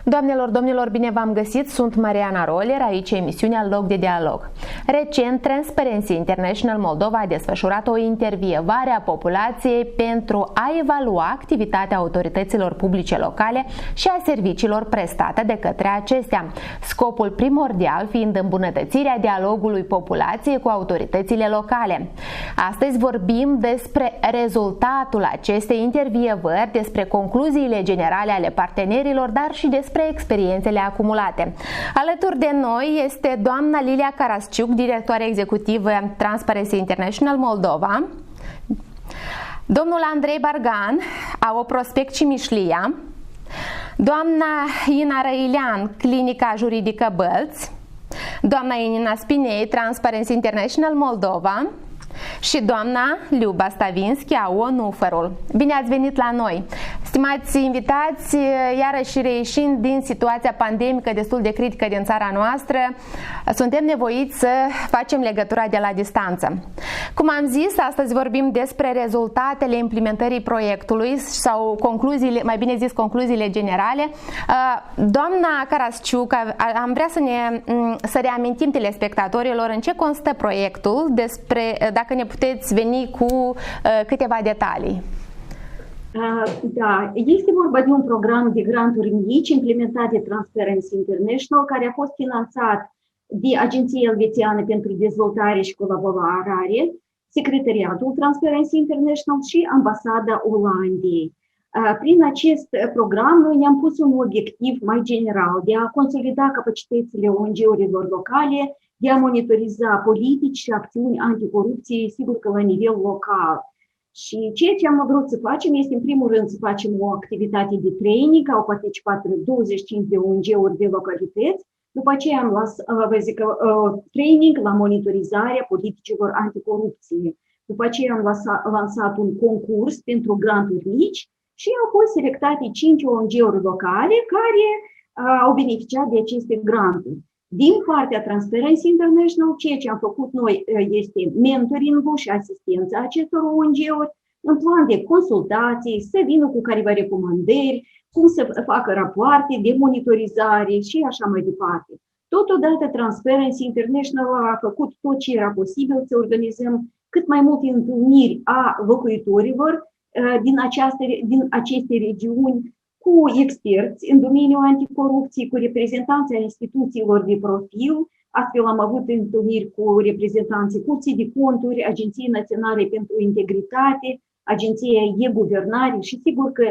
Doamnelor, domnilor, bine v-am găsit! Sunt Mariana Roller, aici emisiunea Loc de Dialog. Recent, Transparency International Moldova a desfășurat o intervievare a populației pentru a evalua activitatea autorităților publice locale și a serviciilor prestate de către acestea, scopul primordial fiind îmbunătățirea dialogului populației cu autoritățile locale. Astăzi vorbim despre rezultatul acestei intervievări, despre concluziile generale ale partenerilor, dar și despre experiențele acumulate. Alături de noi este doamna Lilia Carasciuc, directoare executivă Transparency International Moldova, domnul Andrei Bargan, AO Prospect și Mișlia, doamna Ina Răilean, Clinica Juridică Bălți, doamna Inina Spinei, Transparency International Moldova și doamna Liuba Stavinski, AO Nufărul. Bine ați venit la noi! Stimați invitați, iarăși reieșind din situația pandemică destul de critică din țara noastră, suntem nevoiți să facem legătura de la distanță. Cum am zis, astăzi vorbim despre rezultatele implementării proiectului sau concluziile, mai bine zis concluziile generale. Doamna Carasciuc, am vrea să reamintim telespectatorilor în ce constă proiectul, dacă ne puteți veni cu câteva detalii. Da, este vorba de un program de granturi mici implementat de Transparency International, care a fost finanțat de Agenția Elvețiană pentru Dezvoltare și Colaborare, Secretariatul Transparency International și Ambasada Olandei. Prin acest program, noi ne-am pus un obiectiv mai general de a consolida capacitățile ONG-urilor locale, de a monitoriza politici și acțiuni anticorupție, sigur că la nivel local. Și ceea ce am vrut să facem este, în primul rând, să facem o activitate de training, au participat 25 de ONG-uri de localități, după aceea am training la monitorizarea politicilor anticorupție. După aceea am lansat un concurs pentru granturi mici și au fost selectate 5 ONG-uri locale care au beneficiat de aceste granturi. Din partea Transparency International, ceea ce am făcut noi este mentoring-ul și asistența acestor ONG-uri în plan de consultații, să vină cu careva recomandări, cum să facă rapoarte de monitorizare și așa mai departe. Totodată Transparency International a făcut tot ce era posibil să organizăm cât mai multe întâlniri a locuitorilor din aceste regiuni, cu experți în domeniul anticorupției, cu reprezentanții ai instituțiilor de profil. Astfel am avut întâlniri cu reprezentanții Curții de Conturi, Agenției Naționale pentru Integritate, Agenția E-Guvernare și sigur că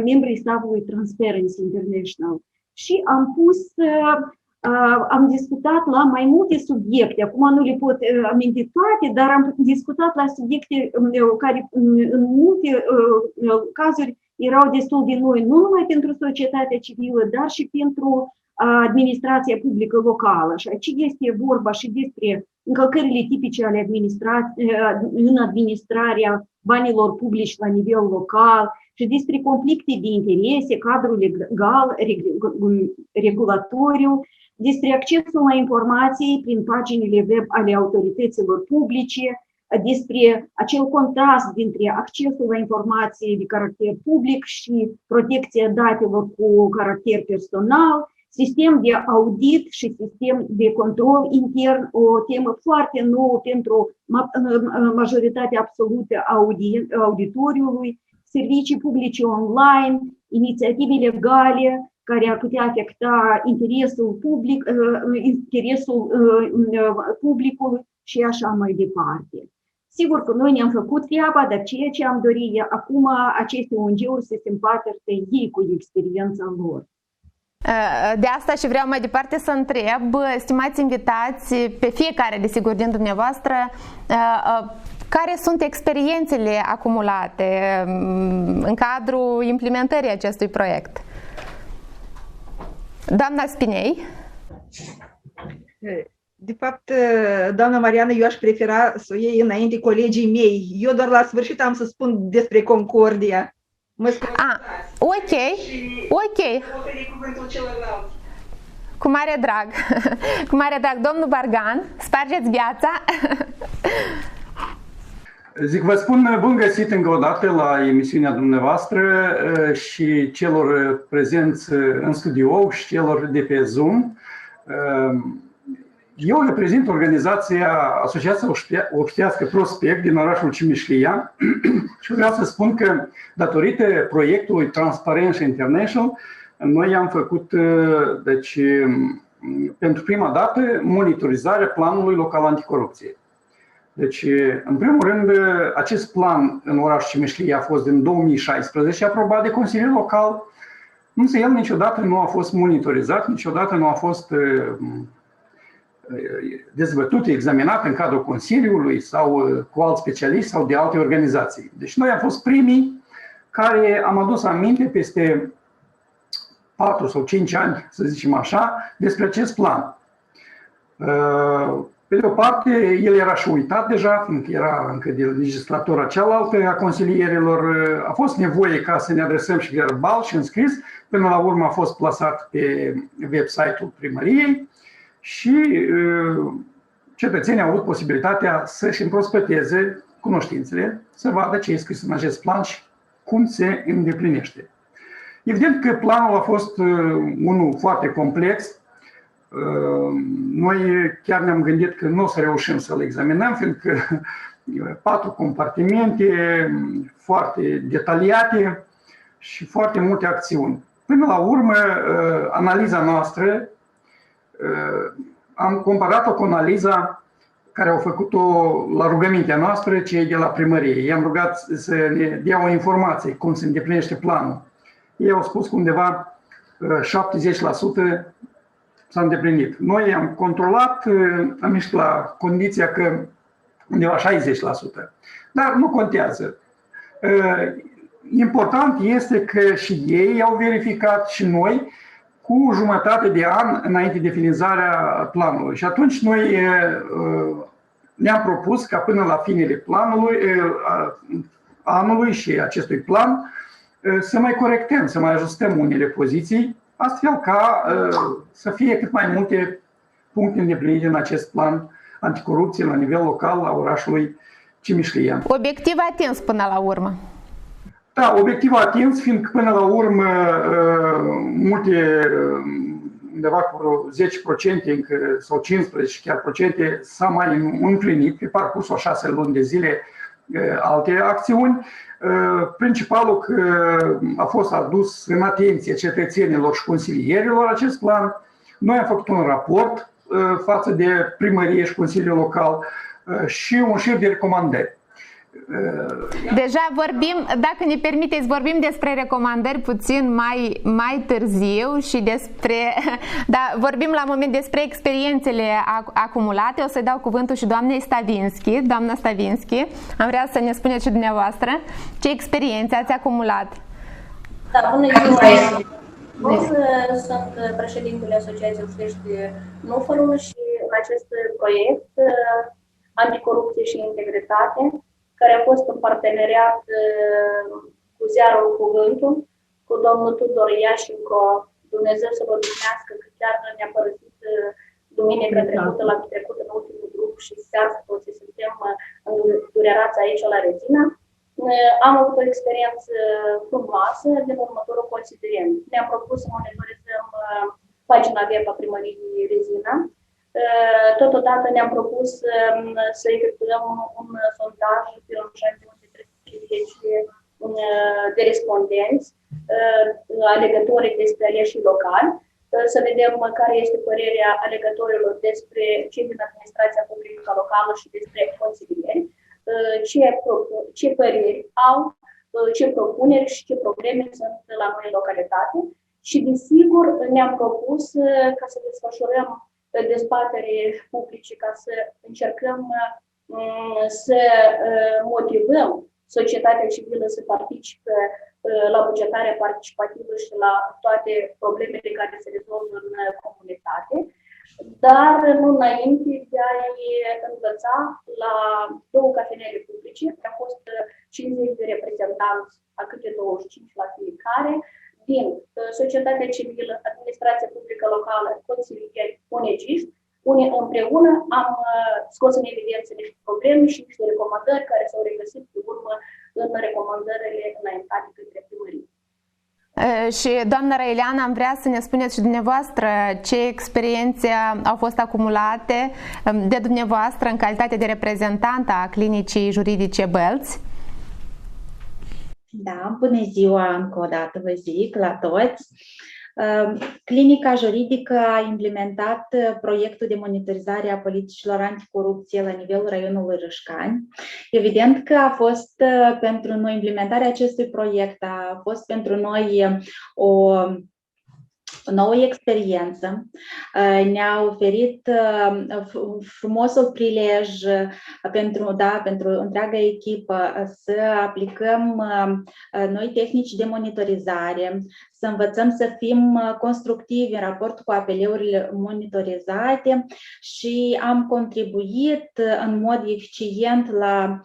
membrii stafului Transparency International. Și am discutat la mai multe subiecte, acum nu le pot aminti toate, dar am discutat la subiecte care în multe cazuri erau destul de noi, nu numai pentru societatea civilă, dar și pentru administrația publică locală. Și aici este vorba și despre încălcările tipice ale în administrarea banilor publici la nivel local și despre conflicte de interese, cadrul legal, regulatoriu, despre accesul la informații prin paginile web ale autorităților publice, despre acel contrast dintre accesul la informații de caracter public și protecția datelor cu caracter personal, sistem de audit și sistem de control intern, o temă foarte nouă pentru majoritatea absolută a auditoriului, servicii publice online, inițiative legale care ar putea afecta interesul publicului și așa mai departe. Sigur că noi ne-am făcut treaba, dar ceea ce am dorit acum aceste ONG-uri să se împărtășească ei cu experiența lor. De asta și vreau mai departe să întreb, stimați invitați, pe fiecare, desigur, din dumneavoastră, care sunt experiențele acumulate în cadrul implementării acestui proiect? Doamna Spinei. De fapt, doamna Mariana, eu aș prefera să o iei înainte colegii mei. Eu doar la sfârșit am să spun despre Concordia. Ok. Cu mare drag. Cu mare drag. Domnul Bargan, spargeți gheața. Zic, vă spun bun găsit încă o dată la emisiunea dumneavoastră și celor prezenți în studio și celor de pe Zoom. Eu reprezint organizația Asociația Obștească Prospect din orașul Cimișlia și vreau să spun că, datorită proiectului Transparency International, noi am făcut, deci, pentru prima dată, monitorizarea planului local anticorupție. Deci, în primul rând, acest plan în orașul Cimișlia a fost din 2016 aprobat de Consiliul Local, însă el niciodată nu a fost monitorizat, niciodată nu a fost dezbătut, examinat în cadrul Consiliului sau cu alți specialiști sau de alte organizații. Deci noi am fost primii care am adus aminte peste 4 sau 5 ani, să zicem așa, despre acest plan. Pe de o parte, el era și uitat deja, fiindcă era încă de legislatura cealaltă a consilierilor. A fost nevoie ca să ne adresăm și verbal și în scris. Până la urmă a fost plasat pe website-ul primăriei și cetățenii au avut posibilitatea să-și împrospăteze cunoștințele, să vadă ce e scris în acest plan și cum se îndeplinește. Evident că planul a fost unul foarte complex. Noi chiar ne-am gândit că nu o să reușim să-l examinăm, fiindcă 4 compartimente foarte detaliate și foarte multe acțiuni. Până la urmă, analiza noastră, am comparat-o cu analiza care au făcut-o la rugămintea noastră cei de la primărie. I-am rugat să ne dea o informație cum se îndeplinește planul. Ei au spus că undeva 70% s-a îndeplinit. Noi am controlat, am ieșit la condiția că undeva 60%. Dar nu contează. Important este că și ei au verificat și noi cu jumătate de an înainte de finalizarea planului. Și atunci noi ne-am propus ca până la finele planului, anului și acestui plan să mai corectăm, să mai ajustăm unele poziții, astfel ca să fie cât mai multe puncte îndeplinite în acest plan anticorupție la nivel local al orașului Cimișlia. Obiectiv atins până la urmă. Da, obiectiv atins, fiindcă până la urmă multe, undeva cu 10% sau 15% chiar procente s-a mai împlinit pe parcursul a 6 luni de zile alte acțiuni. Principalul că a fost adus în atenție cetățenilor și consilierilor acest plan. Noi am făcut un raport față de primărie și Consiliul Local și un șir de recomandări. Deja vorbim, dacă ne permiteți, vorbim despre recomandări puțin mai târziu și despre, da, vorbim la moment despre experiențele acumulate. O să-i dau cuvântul și doamnei Stavinski. Doamna Stavinski, am vrea să ne spuneți și dumneavoastră ce experiențe ați acumulat. Da, bună ziua! Sunt președintele Asociației Obștești Nufărul și în acest proiect Anticorupție și Integritate, care a fost în parteneriat cu ziarul Cuvântul, cu domnul Tudor Iașinco, Dumnezeu să vă duminească, că chiar ne-a părăsit duminica trecută, l-am trecut în ultimul grup și seara toți suntem îndurerați aici la Rezina. Am avut o experiență frumoasă din următorul considerent. Ne-am propus să monitorizăm pagina web a primăriei Rezina. Totodată ne-am propus să efectuăm un sondaj pe un șantion de 350 de respondenți, alegătorii despre aleșii locali, să vedem care este părerea alegătorilor despre cei din administrația publică locală și despre consilieri, ce păreri au, ce propuneri și ce probleme sunt la noi în localitate. Și, desigur, ne-am propus ca să desfășurăm dezbatere publice, ca să încercăm să motivăm societatea civilă să participe la bugetarea participativă și la toate problemele care se rezolvă în comunitate, dar nu înainte de a-i învăța la 2 cafenele publice. Au fost 50 de reprezentanți, a câte 25 la fiecare, din societatea civilă, administrația publică locală, consilieri, unegiști, împreună am scos în evidență niște probleme și niște recomandări care s-au regăsit pe urmă în recomandările înaintate către primărie. Și, doamna Răileana, am vrea să ne spuneți și dumneavoastră ce experiențe au fost acumulate de dumneavoastră în calitate de reprezentantă a Clinicii Juridice Bălți. Da, bună ziua încă o dată, vă zic, la toți. Clinica Juridică a implementat proiectul de monitorizare a politicilor anticorupție la nivelul raionului Râșcani. Evident că a fost pentru noi implementarea acestui proiect, a fost pentru noi o nouă experiență, ne-a oferit frumosul prilej pentru întreaga echipă să aplicăm noi tehnici de monitorizare, să învățăm să fim constructivi în raport cu apeleurile monitorizate și am contribuit în mod eficient la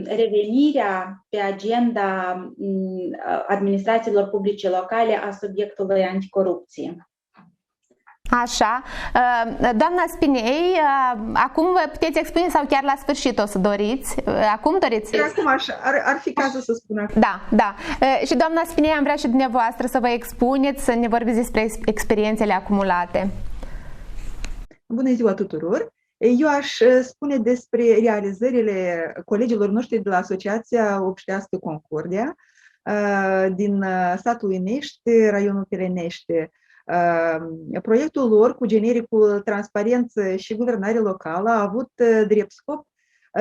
revenirea pe agenda administrațiilor publice locale a subiectului anticorupție. Așa. Doamna Spinei, acum vă puteți expune sau chiar la sfârșit o să doriți? Acum doriți? Acum așa, ar fi cazul să spun acum. Da. Și doamna Spinei, am vrea și dumneavoastră să vă expuneți, să ne vorbiți despre experiențele acumulate. Bună ziua tuturor! Eu aș spune despre realizările colegilor noștri de la Asociația Obștească Concordia din satul Inești, raionul Pirenești. Proiectul lor cu genericul Transparență și Guvernare Locală a avut drept scop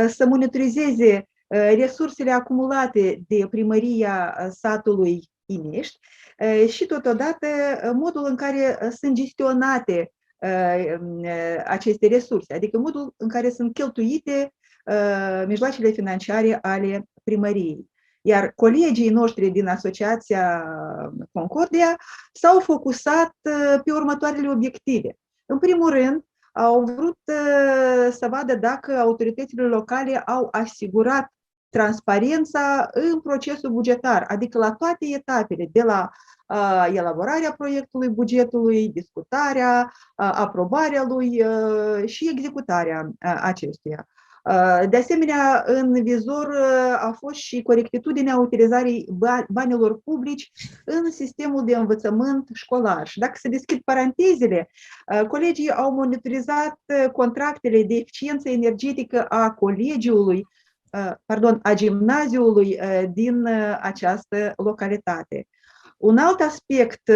să monitorizeze resursele acumulate de primăria satului Inești și totodată modul în care sunt gestionate aceste resurse, adică modul în care sunt cheltuite mijloacele financiare ale primăriei. Iar colegii noștri din Asociația Concordia s-au focusat pe următoarele obiective. În primul rând, au vrut să vadă dacă autoritățile locale au asigurat transparența în procesul bugetar, adică la toate etapele, de la elaborarea proiectului bugetului, discutarea, aprobarea lui și executarea acestuia. De asemenea, în vizor a fost și corectitudinea utilizării banilor publici în sistemul de învățământ școlar. Și dacă se deschid parantezele, colegii au monitorizat contractele de eficiență energetică a a gimnaziului din această localitate. Un alt aspect,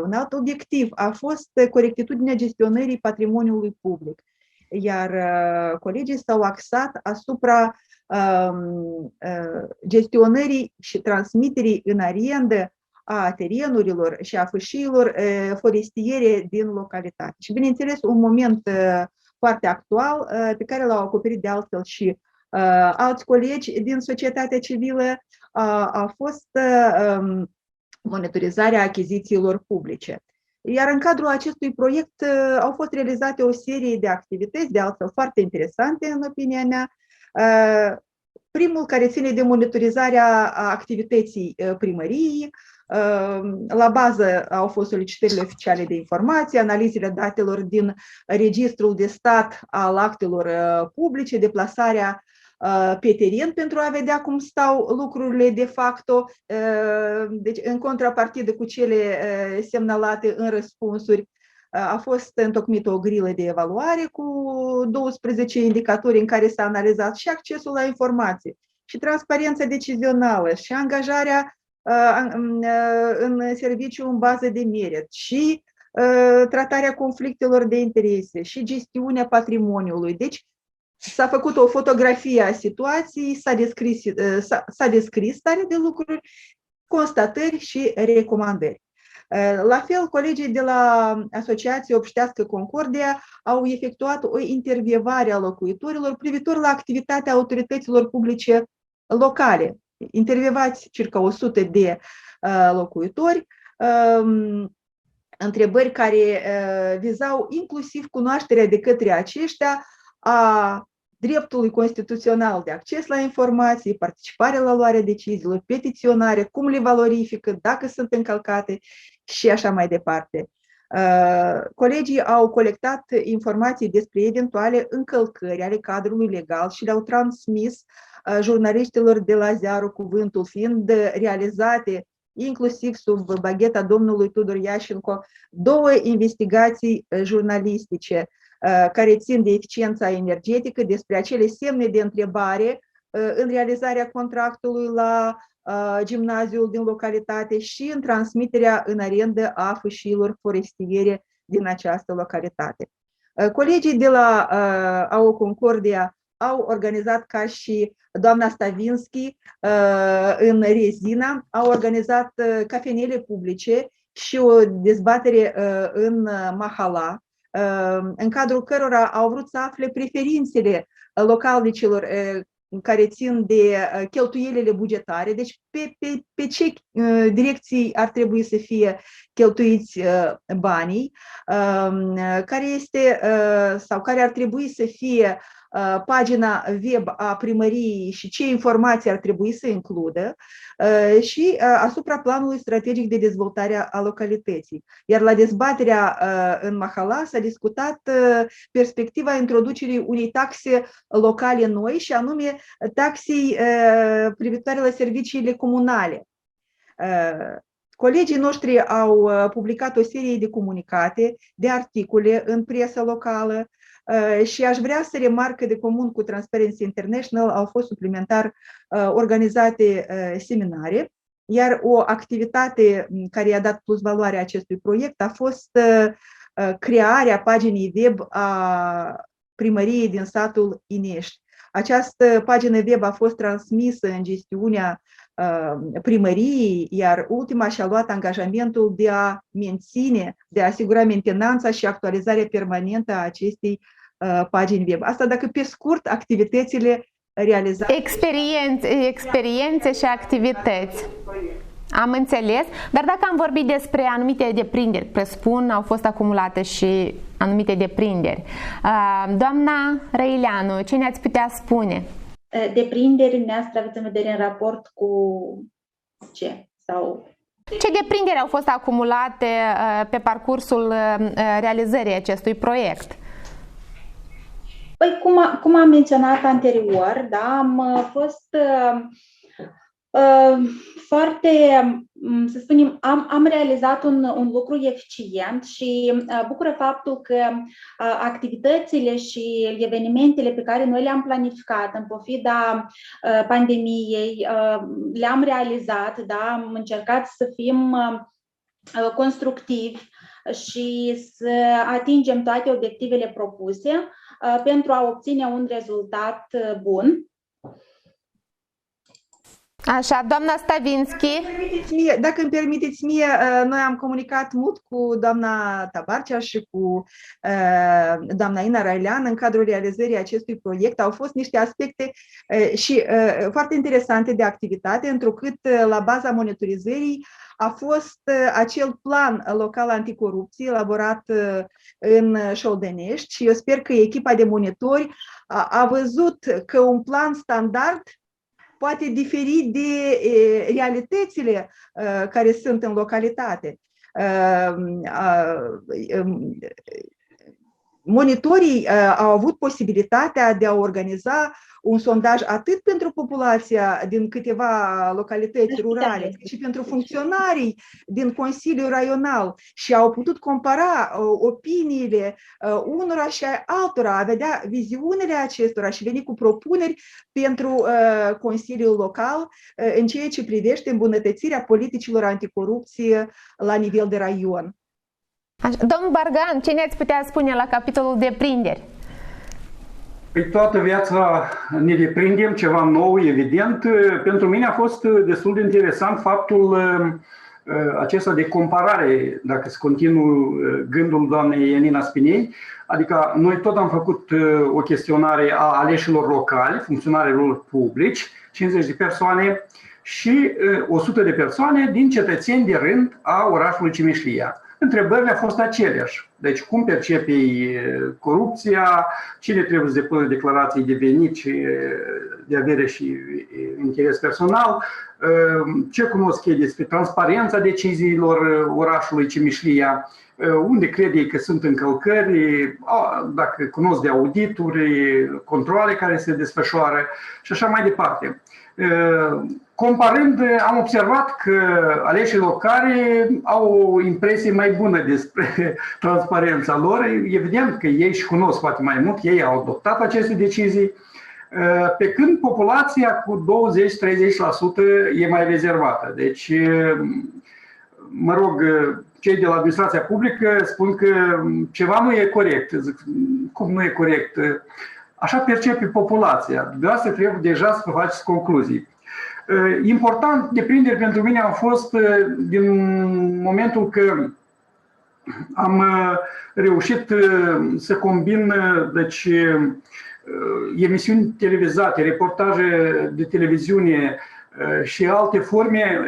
un alt obiectiv a fost corectitudinea gestionării patrimoniului public. Iar colegii s-au axat asupra gestionării și transmiterii în arendă a terenurilor și a fâșiilor forestiere din localitate. Și, bineînțeles, un moment foarte actual pe care l-au acoperit de altfel și alți colegi din societatea civilă a fost monitorizarea achizițiilor publice. Iar în cadrul acestui proiect au fost realizate o serie de activități, de altfel foarte interesante în opinia mea. Primul care ține de monitorizarea activității primăriei. La bază au fost solicitările oficiale de informații, analizele datelor din registrul de stat al actelor publice, deplasarea pe teren pentru a vedea cum stau lucrurile de facto, deci în contrapartidă cu cele semnalate în răspunsuri. A fost întocmită o grilă de evaluare cu 12 indicatori în care s-a analizat și accesul la informații, și transparența decizională, și angajarea în serviciu în bază de merit, și tratarea conflictelor de interese, și gestiunea patrimoniului. Deci s-a făcut o fotografie a situației, s-a descris starea de lucruri, constatări și recomandări. La fel, colegii de la Asociația Obștească Concordia au efectuat o intervievare a locuitorilor privitor la activitatea autorităților publice locale. Intervievați circa 100 de locuitori, întrebări care vizau inclusiv cunoașterea de către aceștia a dreptului constituțional de acces la informații, participare la luarea deciziilor, petiționare, cum le valorifică, dacă sunt încălcate și așa mai departe. Colegii au colectat informații despre eventuale încălcări ale cadrului legal și le-au transmis jurnaliștilor de la ziarul Cuvântul, fiind realizate inclusiv sub bagheta domnului Tudor Iașenko 2 investigații jurnalistice care țin de eficiența energetică, despre acele semne de întrebare în realizarea contractului la gimnaziul din localitate și în transmiterea în arendă a fâșiilor forestiere din această localitate. Colegii de la AO Concordia au organizat, ca și doamna Stavinski în Rezina, au organizat cafenele publice și o dezbatere în Mahala, în cadrul cărora au vrut să afle preferințele localnicilor care țin de cheltuielile bugetare, deci pe ce direcții ar trebui să fie cheltuiți banii, care este sau care ar trebui să fie pagina web a primăriei și ce informații ar trebui să includă și asupra planului strategic de dezvoltare a localității. Iar la dezbaterea în Mahala s-a discutat perspectiva introducerii unei taxe locale noi și anume taxei privitoare la serviciile comunale. Colegii noștri au publicat o serie de comunicate, de articole în presă locală și aș vrea să remarc că de comun cu Transparency International au fost suplimentar organizate seminare, iar o activitate care i-a dat plus valoare acestui proiect a fost crearea paginii web a primăriei din satul Inești. Această pagină web a fost transmisă în gestiunea primăriei, iar ultima și-a luat angajamentul de a menține, de a asigura mentenanța și actualizarea permanentă a acestei pagini web. Asta dacă pe scurt activitățile realizate. Experiențe și activități. Am înțeles, dar dacă am vorbit despre anumite deprinderi, presupun au fost acumulate și anumite deprinderi. Doamna Răileanu, ce ne-ați putea spune? Deprinderi noastre aveți în vedere în raport cu ce? Sau... Ce deprinderi au fost acumulate pe parcursul realizării acestui proiect? Păi, cum am menționat anterior, da, am fost foarte, să spunem, am realizat un lucru eficient și bucură faptul că activitățile și evenimentele pe care noi le-am planificat în pofida pandemiei, le-am realizat, da, am încercat să fim constructivi și să atingem toate obiectivele propuse pentru a obține un rezultat bun. Așa, doamna Stavinski. Dacă îmi permiteți mie, noi am comunicat mult cu doamna Tabarcea și cu doamna Ina Răilean în cadrul realizării acestui proiect. Au fost niște aspecte și foarte interesante de activitate, întrucât la baza monitorizării a fost acel plan local anticorupție elaborat în Șoldenești și eu sper că echipa de monitori a văzut că un plan standard poate diferi de realitățile care sunt în localitate. Monitorii au avut posibilitatea de a organiza un sondaj atât pentru populația din câteva localități rurale, cât și pentru funcționarii din Consiliul Raional și au putut compara opiniile unora și altora, a vedea viziunile acestora și veni cu propuneri pentru Consiliul Local în ceea ce privește îmbunătățirea politicilor anticorupție la nivel de raion. Domnul Bargan, ce ne-ați putea spune la capitolul deprinderi? Păi toată viața ne deprindem ceva nou, evident. Pentru mine a fost destul de interesant faptul acesta de comparare, dacă se continuă gândul doamnei Ianina Spinei, adică noi tot am făcut o chestionare a aleșilor locali, funcționarilor publici, 50 de persoane și 100 de persoane din cetățeni de rând a orașului Cimeșlia. întrebările au fost aceleași. Deci cum percepi corupția, cine trebuie să depună declarații de venit și de avere și interes personal, ce cunosc ei despre transparența deciziilor orașului Cimișlia, unde crede ei că sunt încălcări, dacă cunosc de audituri, controale care se desfășoară și așa mai departe. Comparând, am observat că aleșii locali au o impresie mai bună despre transparența lor. Evident că ei își cunosc poate mai mult, ei au adoptat aceste decizii, pe când populația cu 20-30% e mai rezervată. Deci, mă rog, cei de la administrația publică spun că ceva nu e corect. Zic, cum nu e corect? Așa percepe populația. De asta trebuie deja să faceți concluzii. Important, deprinderi pentru mine au fost din momentul că am reușit să combin deci, emisiuni televizate, reportaje de televiziune și alte forme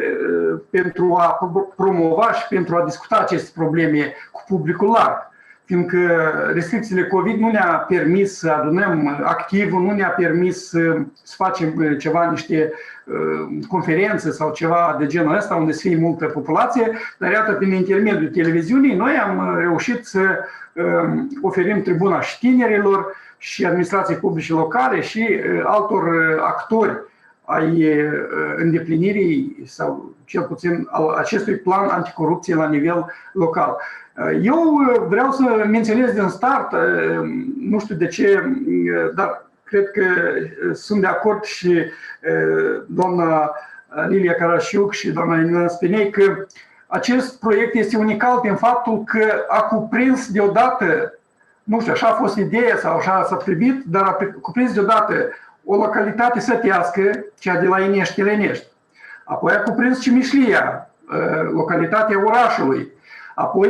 pentru a promova și pentru a discuta aceste probleme cu publicul larg. Fiindcă restricțiile COVID nu ne-a permis să adunăm activul, nu ne-a permis să facem ceva, niște conferințe sau ceva de genul ăsta unde să fie multă populație, dar iată, prin intermediul televiziunii, noi am reușit să oferim tribuna și tinerilor și administrației publice locale și altor actori ai îndeplinirii sau cel puțin al acestui plan anticorupție la nivel local. Eu vreau să menționez din start, nu știu de ce, dar cred că sunt de acord și doamna Lilia Carașiuc și doamna Elena Spinei că acest proiect este unical prin faptul că a cuprins deodată, nu știu, așa a fost ideea sau așa s-a privit, dar a cuprins deodată o localitate sătească, cea de la Inești-Telenești. Apoi a cuprins Cimișlia, localitatea orașului. Apoi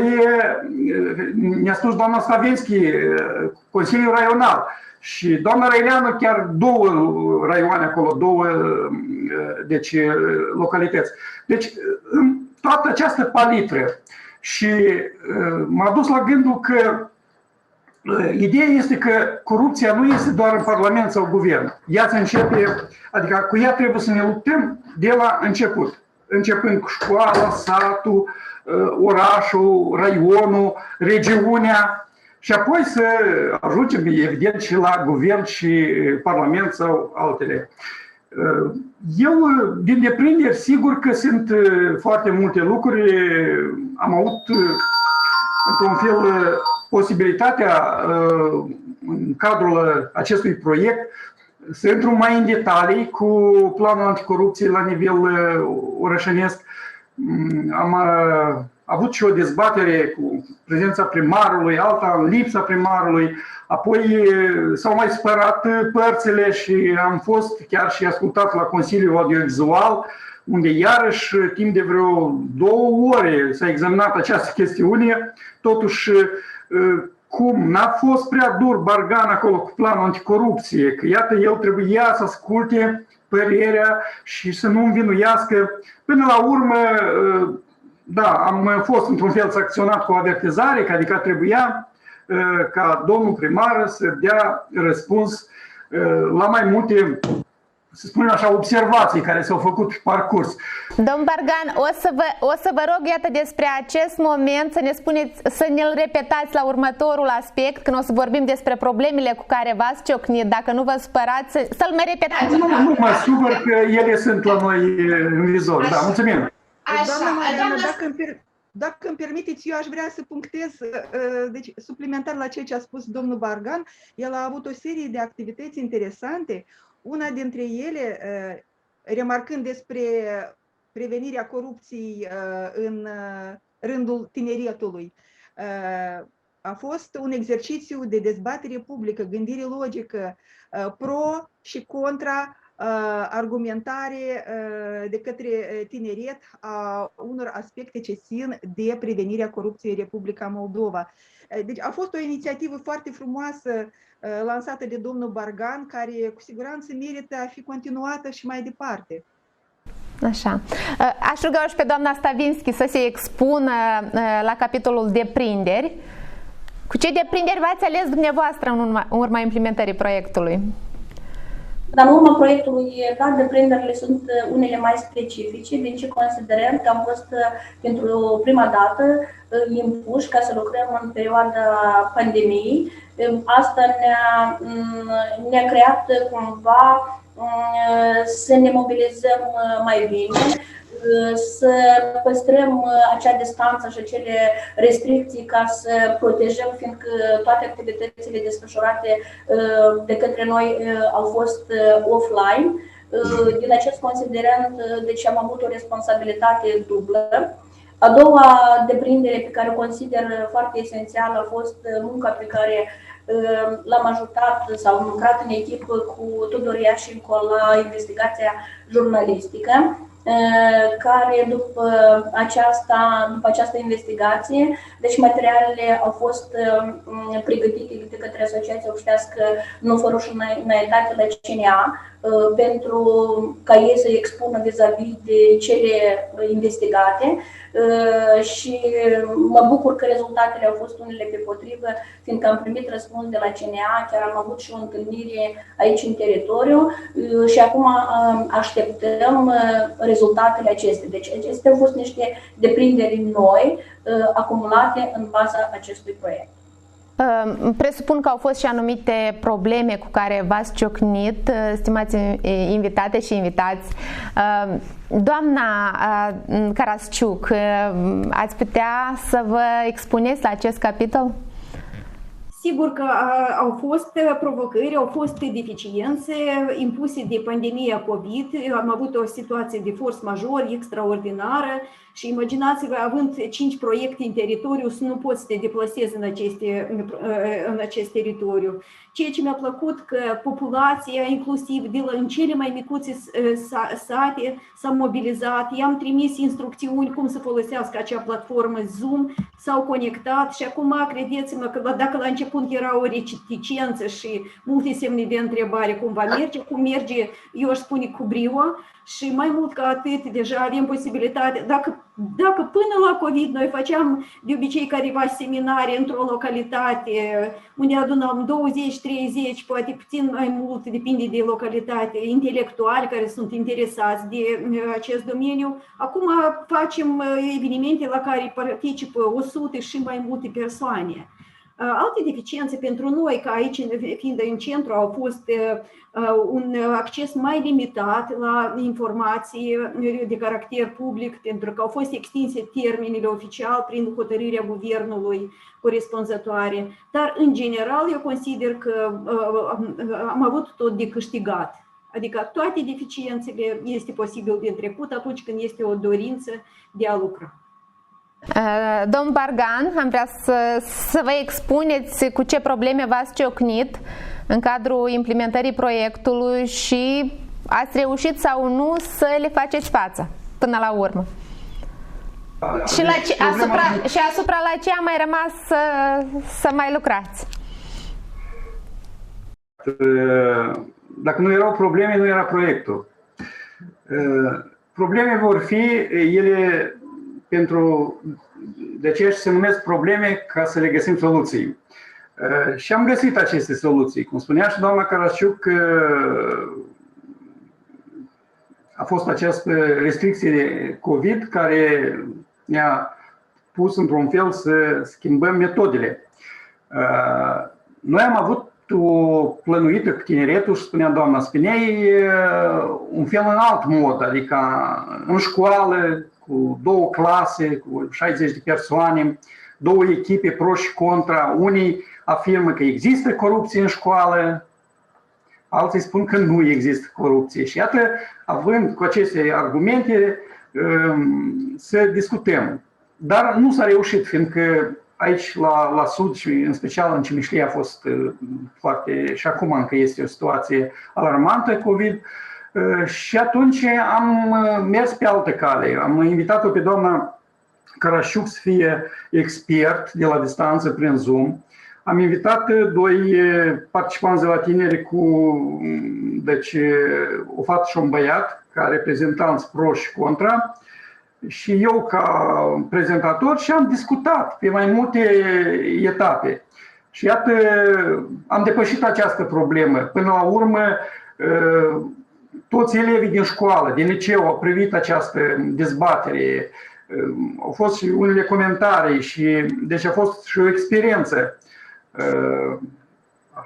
ne-a spus doamna Slavenski, Consiliul Raional. Și doamna Răileanu chiar două raioane acolo, două deci, localități. Deci toată această palitră. Și m-a dus la gândul că ideea este că corupția nu este doar în Parlament sau Guvern. Ea se începe, adică cu ea trebuie să ne luptăm de la început. Începând cu școala, satul, orașul, raionul, regiunea și apoi să ajungem evident și la Guvern și Parlament sau altele. Eu, din deprinderi, sigur că sunt foarte multe lucruri. Am avut, într-un fel, posibilitatea în cadrul acestui proiect să intru mai în detalii cu planul anticorupție la nivel orășănesc. Am avut și o dezbatere cu prezența primarului, alta în lipsa primarului, apoi s-au mai spărat părțile și am fost chiar și ascultat la Consiliul Audiovizual, unde iarăși timp de vreo 2 ore s-a examinat această chestiune. Totuși, cum n-a fost prea dur Bargan acolo cu planul anticorupție, că iată el trebuia să asculte părerea și să nu învinuiască. Până la urmă, da, am fost într-un fel sancționat cu o avertizare, adică trebuia ca domnul primar să dea răspuns la mai multe, să spunem așa, observații care s-au făcut pe parcurs. Domn Bargan, o să vă rog, iată, despre acest moment să ne spuneți, să ne-l repetați la următorul aspect, când o să vorbim despre problemele cu care v-ați ciocnit, dacă nu vă spărați, să-l mai repetați. Nu mă supăr că ele sunt la noi în vizor. Da, mulțumim. Doamna Mariana, dacă îmi permiteți, eu aș vrea să punctez, deci, suplimentar la ceea ce a spus domnul Bargan. El a avut o serie de activități interesante. Una dintre ele, remarcând despre prevenirea corupției în rândul tineretului, a fost un exercițiu de dezbatere publică, gândire logică, pro și contra argumentare de către tineret a unor aspecte ce țin de prevenirea corupției în Republica Moldova. Deci a fost o inițiativă foarte frumoasă lansată de domnul Bargan, care cu siguranță merită a fi continuată și mai departe. Așa. Aș ruga și pe doamna Stavinski să se expună la capitolul deprinderi. Cu ce deprinderi v-ați ales dumneavoastră în urma implementării proiectului? Dar în urma proiectului, da, deprinderile sunt unele mai specifice, din ce considerăm că am fost pentru prima dată impuși ca să lucrăm în perioada pandemiei. Asta ne-a creat cumva să ne mobilizăm mai bine, să păstrăm acea distanță și acele restricții ca să protejăm, fiindcă toate activitățile desfășurate de către noi au fost offline. Din acest considerent, deci am avut o responsabilitate dublă. A doua deprindere pe care o consider foarte esențială a fost munca pe care l-am ajutat sau am lucrat în echipă cu Tudor Iașinco la investigația jurnalistică, care după această investigație, deci materialele au fost pregătite de către Asociația Obștească Nu fă rușinătate la CNA, pentru ca ei să expună vis-a-vis de cele investigate și mă bucur că rezultatele au fost unele pe potrivă, fiindcă am primit răspuns de la CNA, chiar am avut și o întâlnire aici în teritoriu și acum așteptăm rezultatele acestea. Deci acestea au fost niște deprinderi noi acumulate în baza acestui proiect. Presupun că au fost și anumite probleme cu care v-ați ciocnit, stimați invitate și invitați. Doamna Carasciuc, ați putea să vă expuneți la acest capitol? Sigur că au fost provocări, au fost deficiențe impuse de pandemia COVID. Am avut o situație de force majeure extraordinară și imaginați-vă, având 5 proiecte în teritoriu, să nu poți să te deplasezi în acest teritoriu. Ceea ce mi-a plăcut că populația, inclusiv în cele mai micuțe sate, s-a mobilizat. I-am trimis instrucțiuni cum să folosească acea platformă Zoom, s-au conectat și acum credeți-mă că dacă la început era o reticență și multe semne de întrebare cum va merge, cum merge, eu aș spune cu brio. Și mai mult ca atât, deja avem posibilitate, dacă până la COVID noi făceam de obicei careva seminare într-o localitate unde adunam 20, 30, poate puțin mai mult, depinde de localitate, intelectuali care sunt interesați de acest domeniu, acum facem evenimente la care participă 100 și mai multe persoane. Alte deficiențe pentru noi, ca aici, fiind în centru, au fost un acces mai limitat la informații de caracter public, pentru că au fost extinse termenele oficial prin hotărârea guvernului corespunzătoare. Dar, în general, eu consider că am avut tot de câștigat. Adică toate deficiențele este posibil de trecut atunci când este o dorință de a lucra. Domn Bargan, am vrea să vă expuneți cu ce probleme v-ați ciocnit în cadrul implementării proiectului și ați reușit sau nu să le faceți față până la urmă. Și asupra la ce a mai rămas să mai lucrați. Dacă nu erau probleme, nu era proiectul. Probleme vor fi ele de aceea se numesc probleme ca să le găsim soluții. Și am găsit aceste soluții. Cum spunea și doamna Carasciuc, a fost această restricție de COVID care ne-a pus într-un fel să schimbăm metodele. Noi am avut o plănuită cu tineretul și spunea doamna Spinei un fel în alt mod, adică în școală, cu 2 clase, cu 60 de persoane, 2 echipe pro și contra. Unii afirmă că există corupție în școală, alții spun că nu există corupție. Și iată, având cu aceste argumente, să discutăm. Dar nu s-a reușit, fiindcă aici la sud și în special în Cimișlie a fost foarte, și acum încă este o situație alarmantă COVID. Și atunci am mers pe altă cale. Am invitat-o pe doamna Carasciuc să fie expert de la distanță prin Zoom. Am invitat 2 participanți de la tineri deci o fată și un băiat ca reprezentanți pro și contra, și eu ca prezentator, și am discutat pe mai multe etape. Și iată, am depășit această problemă. Până la urmă, toți elevii din școală, din liceu au privit această dezbatere. Au fost și unele comentarii și deci a fost și o experiență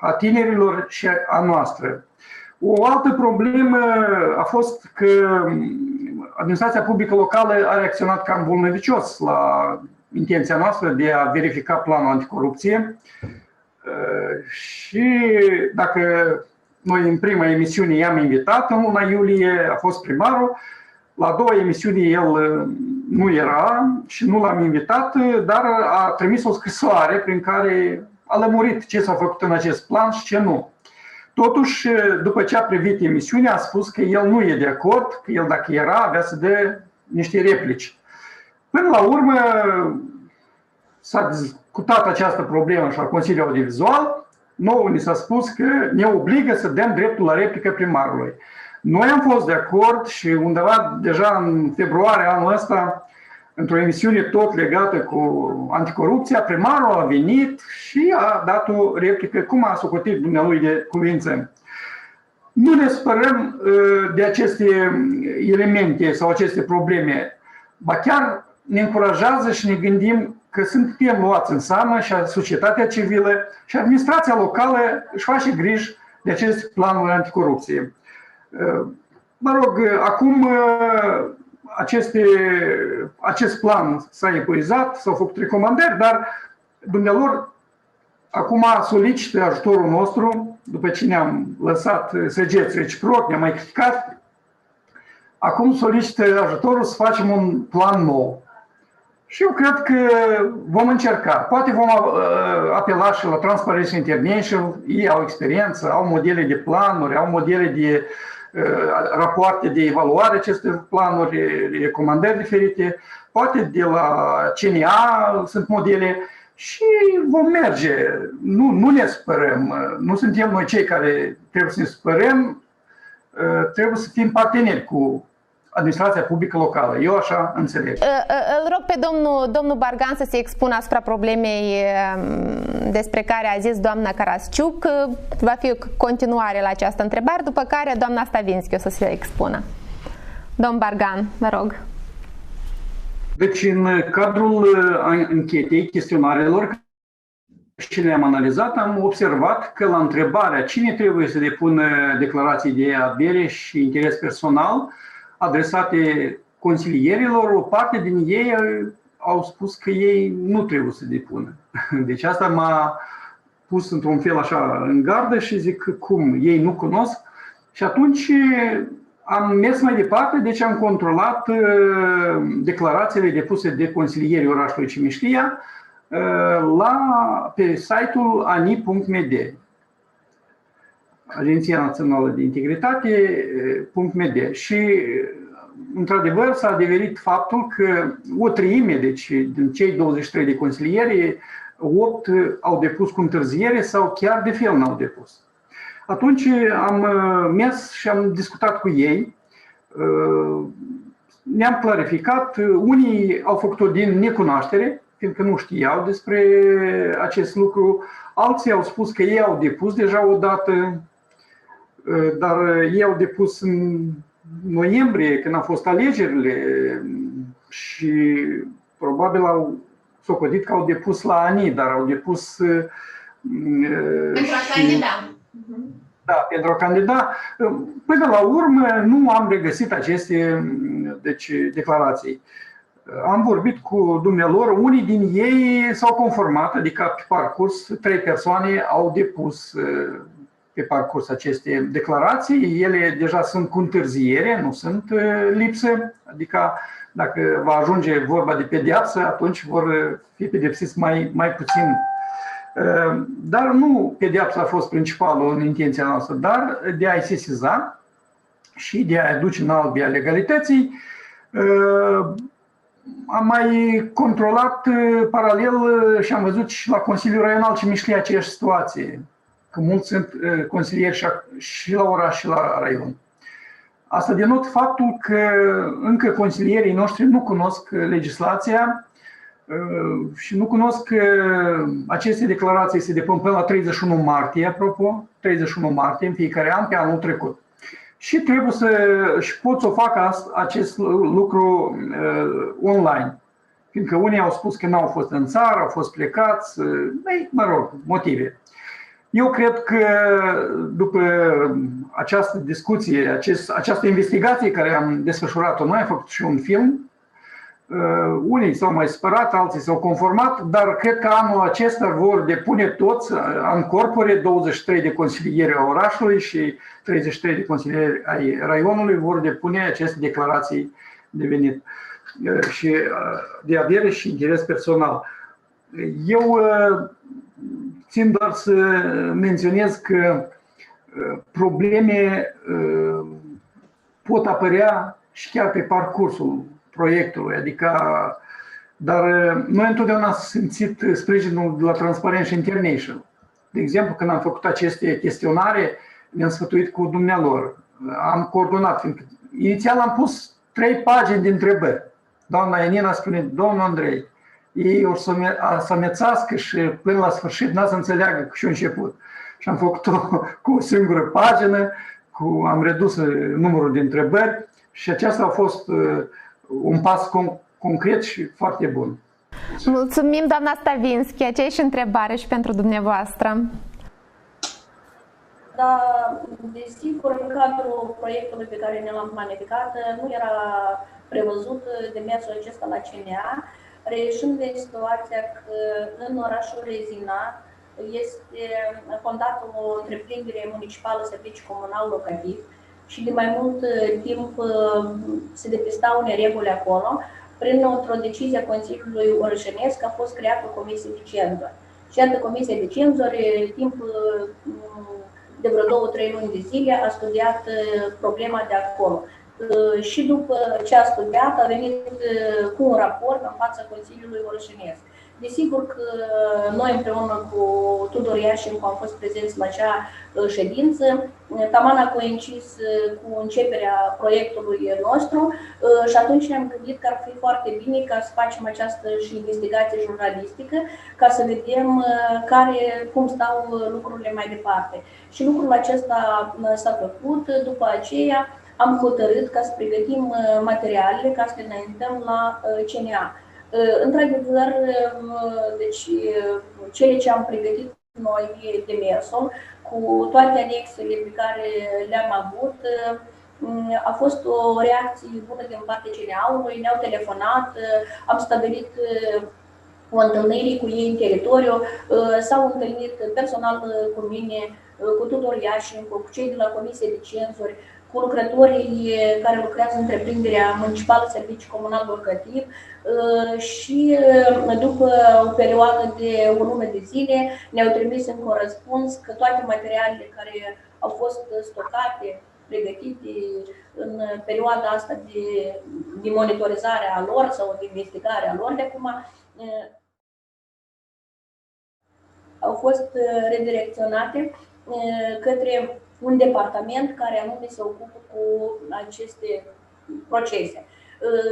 a tinerilor și a noastră. O altă problemă a fost că administrația publică locală a reacționat cam bolnăvicios la intenția noastră de a verifica planul anticorupție. Și dacă noi în prima emisiune i-am invitat, în luna iulie a fost primarul, la a doua emisiune el nu era și nu l-am invitat, dar a trimis o scrisoare prin care a lămurit ce s-a făcut în acest plan și ce nu. Totuși, după ce a privit emisiunea, a spus că el nu e de acord, că el dacă era, avea să dea niște replici. Până la urmă s-a discutat această problemă și la Consiliul Audiovizual. Nouă ni s-a spus că ne obligă să dăm dreptul la replică primarului. Noi am fost de acord și undeva deja în februarie anul ăsta, într-o emisiune tot legată cu anticorupția, primarul a venit și a dat o replică, cum a socotit dumnealui de cuvință. Nu ne spărăm de aceste elemente sau aceste probleme, ba chiar ne încurajează și ne gândim că suntem luați în seamă și societatea civilă și administrația locală își face griji de aceste planuri anticorupție. Mă rog, acum acest plan s-a epuizat, s-au făcut recomandări, dar dumnealor acum solicită ajutorul nostru, după ce ne-am lăsat săgeți reciproc, ne-am mai criticat, acum solicită ajutorul să facem un plan nou. Și eu cred că vom încerca. Poate vom apela și la Transparency International, ei au experiență, au modele de planuri, au modele de rapoarte de evaluare aceste planuri, recomandări diferite, poate de la CNA sunt modele și vom merge. Nu ne spărăm, nu suntem noi cei care trebuie să ne spărăm, trebuie să fim parteneri cu administrația publică locală. Eu așa înțeleg. Îl rog pe domnul Bargan să se expună asupra problemei despre care a zis doamna Carasciuc. Va fi o continuare la această întrebare, după care doamna Stavinski o să se expună. Domn Bargan, vă rog. Deci, în cadrul anchetei, chestionarelor și le-am analizat, am observat că la întrebarea cine trebuie să depună declarații de avere și interes personal adresate consilierilor, o parte din ei au spus că ei nu trebuie să depună. Deci asta m-a pus într-un fel așa în gardă și zic cum, ei nu cunosc. Și atunci am mers mai departe, deci am controlat declarațiile depuse de consilierii orașului Cimișlia pe site-ul ani.md, Agenția Națională de Integritate.md, și într-adevăr s-a adeverit faptul că o treime, deci din cei 23 de consilieri, 8 au depus cu întârziere sau chiar de fel n-au depus. Atunci am mers și am discutat cu ei, ne-am clarificat, unii au făcut-o din necunoaștere, fiindcă nu știau despre acest lucru, alții au spus că ei au depus deja o dată, dar ei au depus în noiembrie, când au fost alegerile, și probabil au socotit că au depus la ANI, dar au depus pentru a candida. Da, pentru a candida. Până la urmă nu am regăsit aceste declarații. Am vorbit cu dumnealor, unii din ei s-au conformat, adică pe parcurs 3 persoane au depus pe parcurs aceste declarații. Ele deja sunt cu întârziere, nu sunt lipsă, adică dacă va ajunge vorba de pedeapsă, atunci vor fi pedepsiți mai puțin. Dar nu pedeapsa a fost principalul în intenția noastră, dar de a-i sesiza și de a-i duce în albia legalității. Am mai controlat paralel și am văzut și la Consiliul Raional Cimișlia aceeași situație, că mulți sunt consilieri și la oraș și la raion. Asta denot faptul că încă consilierii noștri nu cunosc legislația și nu cunosc că aceste declarații se depun până la 31 martie, apropo, 31 martie în fiecare an pe anul trecut. Și trebuie și pot să facă acest lucru online. Fiindcă unii au spus că n-au fost în țară, au fost plecați, mă rog, motive. Eu cred că după această discuție, această investigație care am desfășurat-o noi, am făcut și un film, unii s-au mai spărat, alții s-au conformat, dar cred că anul acesta vor depune toți, în corpore, 23 de consilieri ai orașului și 33 de consilieri ai raionului vor depune aceste declarații de venit și de avere și interes personal. Eu țin doar să menționez că probleme pot apărea și chiar pe parcursul proiectului, dar noi întotdeauna am simțit sprijinul de la Transparency International. De exemplu, când am făcut aceste chestionare, ne-am sfătuit cu dumnealor, am coordonat, fiindcă inițial am pus 3 pagini de întrebări. Doamna Ianina spune, domnul Andrei, ei o să amețească și până la sfârșit n-a să înțeleagă că și-a început. Și am făcut-o cu o singură pagină, am redus numărul de întrebări și aceasta a fost un pas concret și foarte bun. Mulțumim, doamna Stavinski. Aceeași întrebare și pentru dumneavoastră. Da, desigur, în cadrul proiectului pe care ne l-am planificat, nu era prevăzut demersul acesta la CNA, reieșind de situația că în orașul Rezina este fondată o întreprindere municipală, serviciu comunal locativ, și de mai mult timp se depistau nereguli acolo. Printr-o decizie a Consiliului Orășenesc a fost creată o comisie de cenzori. Și iată, comisia de cenzori, timp de vreo 2-3 luni de zile, a studiat problema de acolo. Și după ce a studiat, a venit cu un raport în fața Consiliului Orășenesc. Desigur că noi împreună cu Tudor Iașencu am fost prezenți la acea ședință. Taman a coincis cu începerea proiectului nostru și atunci ne-am gândit că ar fi foarte bine ca să facem această și investigație jurnalistică, ca să vedem cum stau lucrurile mai departe. Și lucrul acesta s-a făcut. După aceea am hotărât ca să pregătim materialele ca să le înaintăm la CNA. Într-adevăr, deci, cele ce am pregătit noi de mersul, cu toate anexele pe care le-am avut, a fost o reacție bună din partea CNA-ului, ne-au telefonat, am stabilit o întâlnire cu ei în teritoriu, s-au întâlnit personal cu mine, cu Tudor Iașencu, cu cei de la Comisie de Cenzori, cu lucrătorii care lucrează în întreprinderea municipală serviciu comunal locativ și după o perioadă de o lună de zile ne-au trimis încă un răspuns că toate materialele care au fost stocate, pregătite în perioada asta de monitorizare a lor sau de investigare a lor de acum, au fost redirecționate către un departament care anume se ocupă cu aceste procese.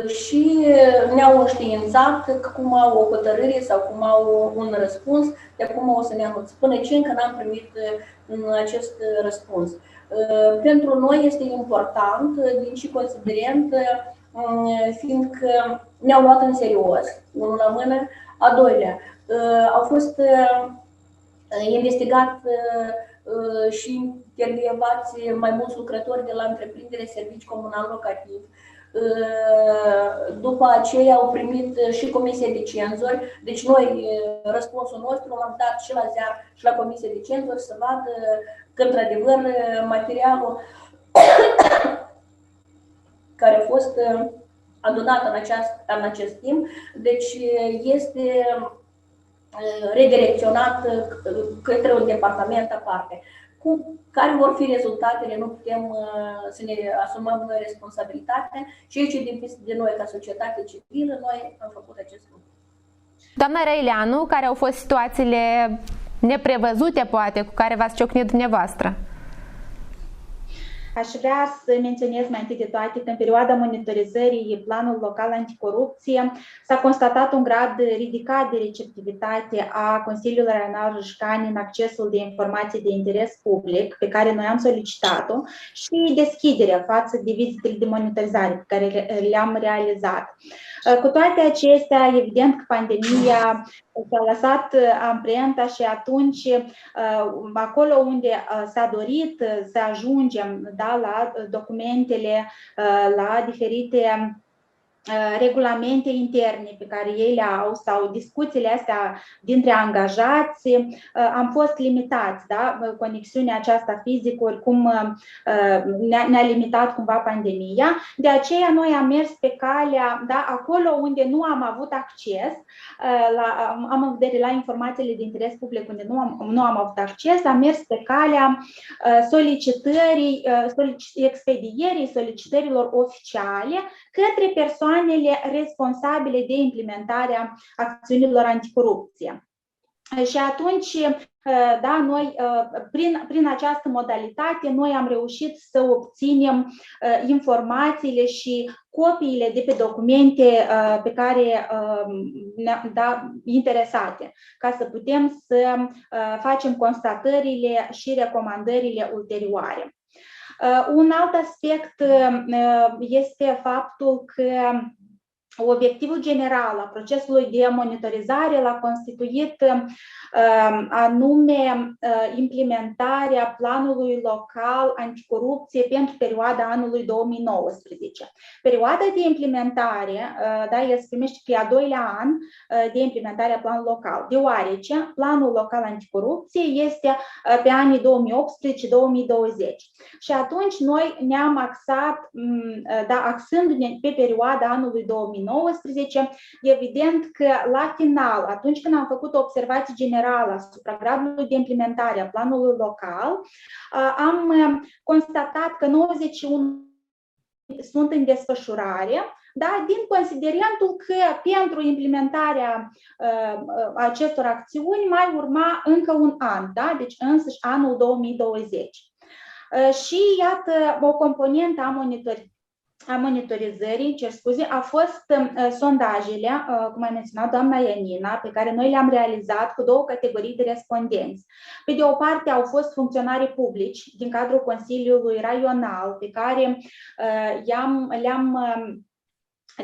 Și ne-au înștiințat că cum au o hotărâre sau cum au un răspuns, de acum o să ne anunț. Până ce încă n-am primit acest răspuns. Pentru noi este important, din și considerent, fiindcă ne-au luat în serios, unul la mână. A doilea, au fost investigat și intervievați mai mulți lucrători de la întreprindere serviciu comunal locativ. După aceea au primit și Comisia de Cenzori, deci noi răspunsul nostru l-am dat și la ziar și la Comisia de Cenzori să vadă că într-adevăr materialul care a fost adunat în acest timp, deci este redirecționat către un departament aparte. Care vor fi rezultatele, nu putem să ne asumăm noi responsabilitatea și aici depinde de noi ca societate civilă, noi am făcut acest lucru. Doamna Răileanu, care au fost situațiile neprevăzute, poate, cu care v-ați ciocnit dumneavoastră? Aș vrea să menționez mai întâi de toate că în perioada monitorizării Planului Local Anticorupție s-a constatat un grad ridicat de receptivitate a Consiliului Raional Râșcani în accesul de informații de interes public pe care noi am solicitat-o și deschiderea față de vizitele de monitorizare pe care le-am realizat. Cu toate acestea, evident că pandemia s-a lăsat amprenta și atunci, acolo unde s-a dorit să ajungem, da, la documentele, la diferite regulamente interne pe care ei le au sau discuțiile astea dintre angajați, am fost limitați, da? Conexiunea aceasta fizică oricum ne-a limitat cumva pandemia, de aceea noi am mers pe calea, da, acolo unde nu am avut acces, am în vedere la informațiile de interes public unde nu am avut acces, am mers pe calea expedierii solicitărilor oficiale către persoanele responsabile de implementarea acțiunilor anticorupție. Și atunci, da, noi, prin această modalitate, noi am reușit să obținem informațiile și copiile de pe documente pe care, da, interesate, ca să putem să facem constatările și recomandările ulterioare. Un alt aspect este faptul că obiectivul general al procesului de monitorizare l-a constituit anume implementarea planului local anticorupție pentru perioada anului 2019. Perioada de implementare, da, el se primește pe a doilea an de implementare a planului local, deoarece planul local anticorupție este pe anii 2018-2020. Și atunci noi ne-am axat, da, axându-ne pe perioada anului 2019, evident că la final, atunci când am făcut o observație generală asupra gradului de implementare a planului local, am constatat că 91 sunt în desfășurare, da, din considerentul că pentru implementarea acestor acțiuni mai urma încă un an, da, deci însăși anul 2020. Și iată, o componentă a monitorizării, cer scuze, a fost sondajele, cum a menționat doamna Ianina, pe care noi le-am realizat cu două categorii de respondenți. Pe de o parte au fost funcționarii publici din cadrul Consiliului Raional, pe care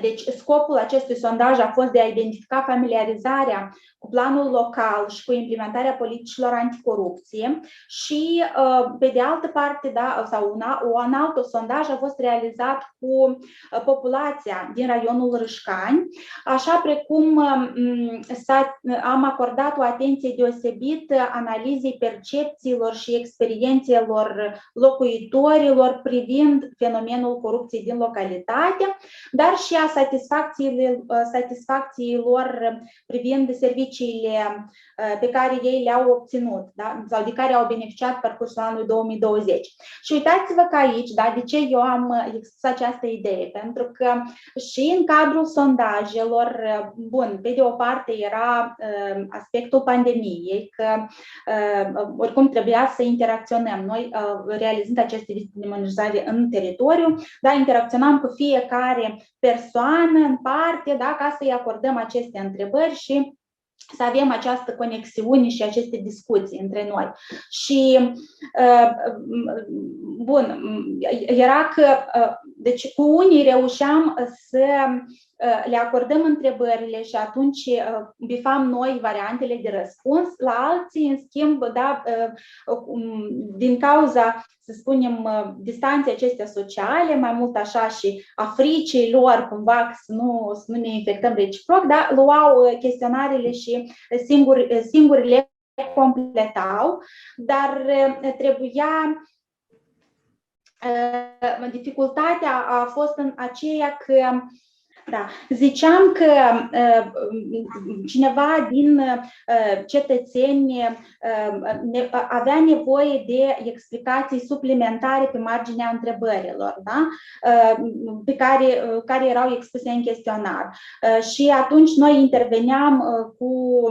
deci scopul acestui sondaj a fost de a identifica familiarizarea cu planul local și cu implementarea politicilor anticorupție și, pe de altă parte, da, sau un alt sondaj a fost realizat cu populația din raionul Râșcani, așa precum am acordat o atenție deosebită analizei percepțiilor și experiențelor locuitorilor privind fenomenul corupției din localitate, dar și a satisfacțiilor privind serviciile pe care ei le-au obținut, da? Sau de care au beneficiat parcursul anului 2020. Și uitați-vă că aici, da, de ce eu am expus această idee, pentru că și în cadrul sondajelor, bun, pe de o parte era aspectul pandemiei, că oricum trebuia să interacționăm. Noi, realizând aceste vizite de monitorizare în teritoriu, da, interacționam cu fiecare persoană în parte, da, ca să-i acordăm aceste întrebări și să avem această conexiune și aceste discuții între noi. Și, bun, era că, deci cu unii reușeam să le acordăm întrebările și atunci bifam noi variantele de răspuns, la alții, în schimb, da, din cauza, să spunem, distanței acestea sociale, mai mult așa și a fricii lor, cumva, să nu ne infectăm reciproc, da, luau chestionarele și singuri le completau, dar trebuia. Dificultatea a fost în aceea că, da, ziceam că cineva din cetățeni avea nevoie de explicații suplimentare pe marginea întrebărilor, da? Pe care erau expuse în chestionar. Și atunci noi interveneam cu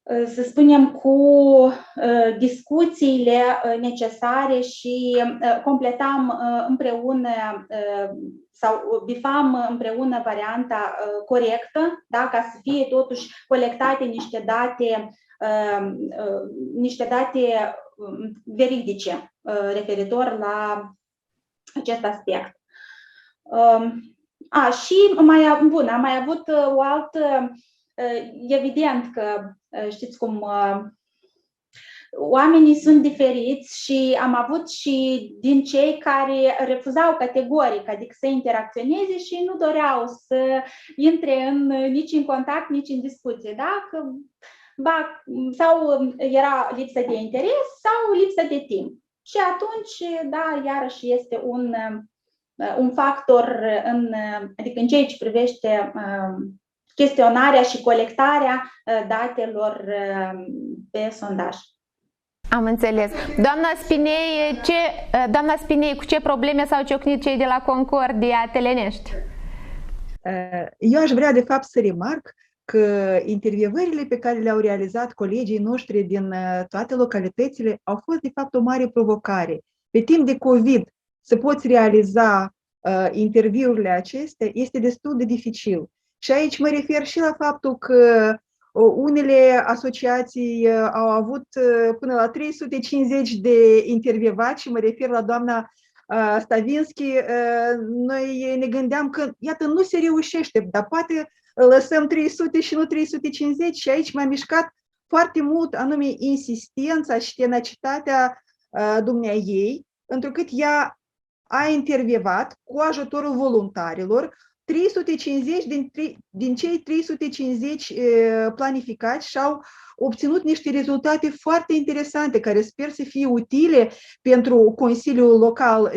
să spunem, cu discuțiile necesare și completam împreună sau bifam împreună varianta corectă, da? Ca să fie totuși colectate niște date veridice referitor la acest aspect. Și am mai avut o altă, evident că știți cum oamenii sunt diferiți și am avut și din cei care refuzau categoric, adică să interacționeze și nu doreau să intre nici în contact, nici în discuție, da? Sau era lipsă de interes sau lipsă de timp. Și atunci, da, iarăși este un factor adică în ceea ce privește chestionarea și colectarea datelor pe sondaj. Am înțeles. Doamna Spinei, cu ce probleme s-au ciocnit cei de la Concordia Telenești? Eu aș vrea de fapt să remarc că intervievările pe care le-au realizat colegii noștri din toate localitățile au fost de fapt o mare provocare. Pe timp de COVID să poți realiza interviurile acestea este destul de dificil. Și aici mă refer și la faptul că unele asociații au avut până la 350 de intervievați și mă refer la doamna Stavinski. Noi ne gândeam că, iată, nu se reușește, dar poate lăsăm 300 și nu 350 și aici m-a mișcat foarte mult anume insistența și tenacitatea dumneaei, întrucât ea a intervievat cu ajutorul voluntarilor 350 din cei 350 planificați și-au obținut niște rezultate foarte interesante, care sper să fie utile pentru Consiliul Local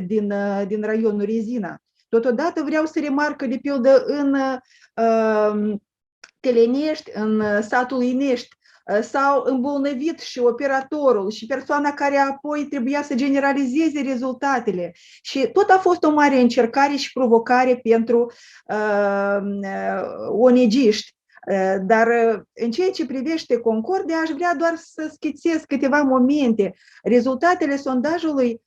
din raionul Rezina. Totodată vreau să remarc că, de pildă, în Telenești, în satul Inești, s-au îmbolnăvit și operatorul și persoana care apoi trebuia să generalizeze rezultatele. Și tot a fost o mare încercare și provocare pentru ONG-iști. Dar în ceea ce privește Concordia, aș vrea doar să schițez câteva momente. Rezultatele sondajului,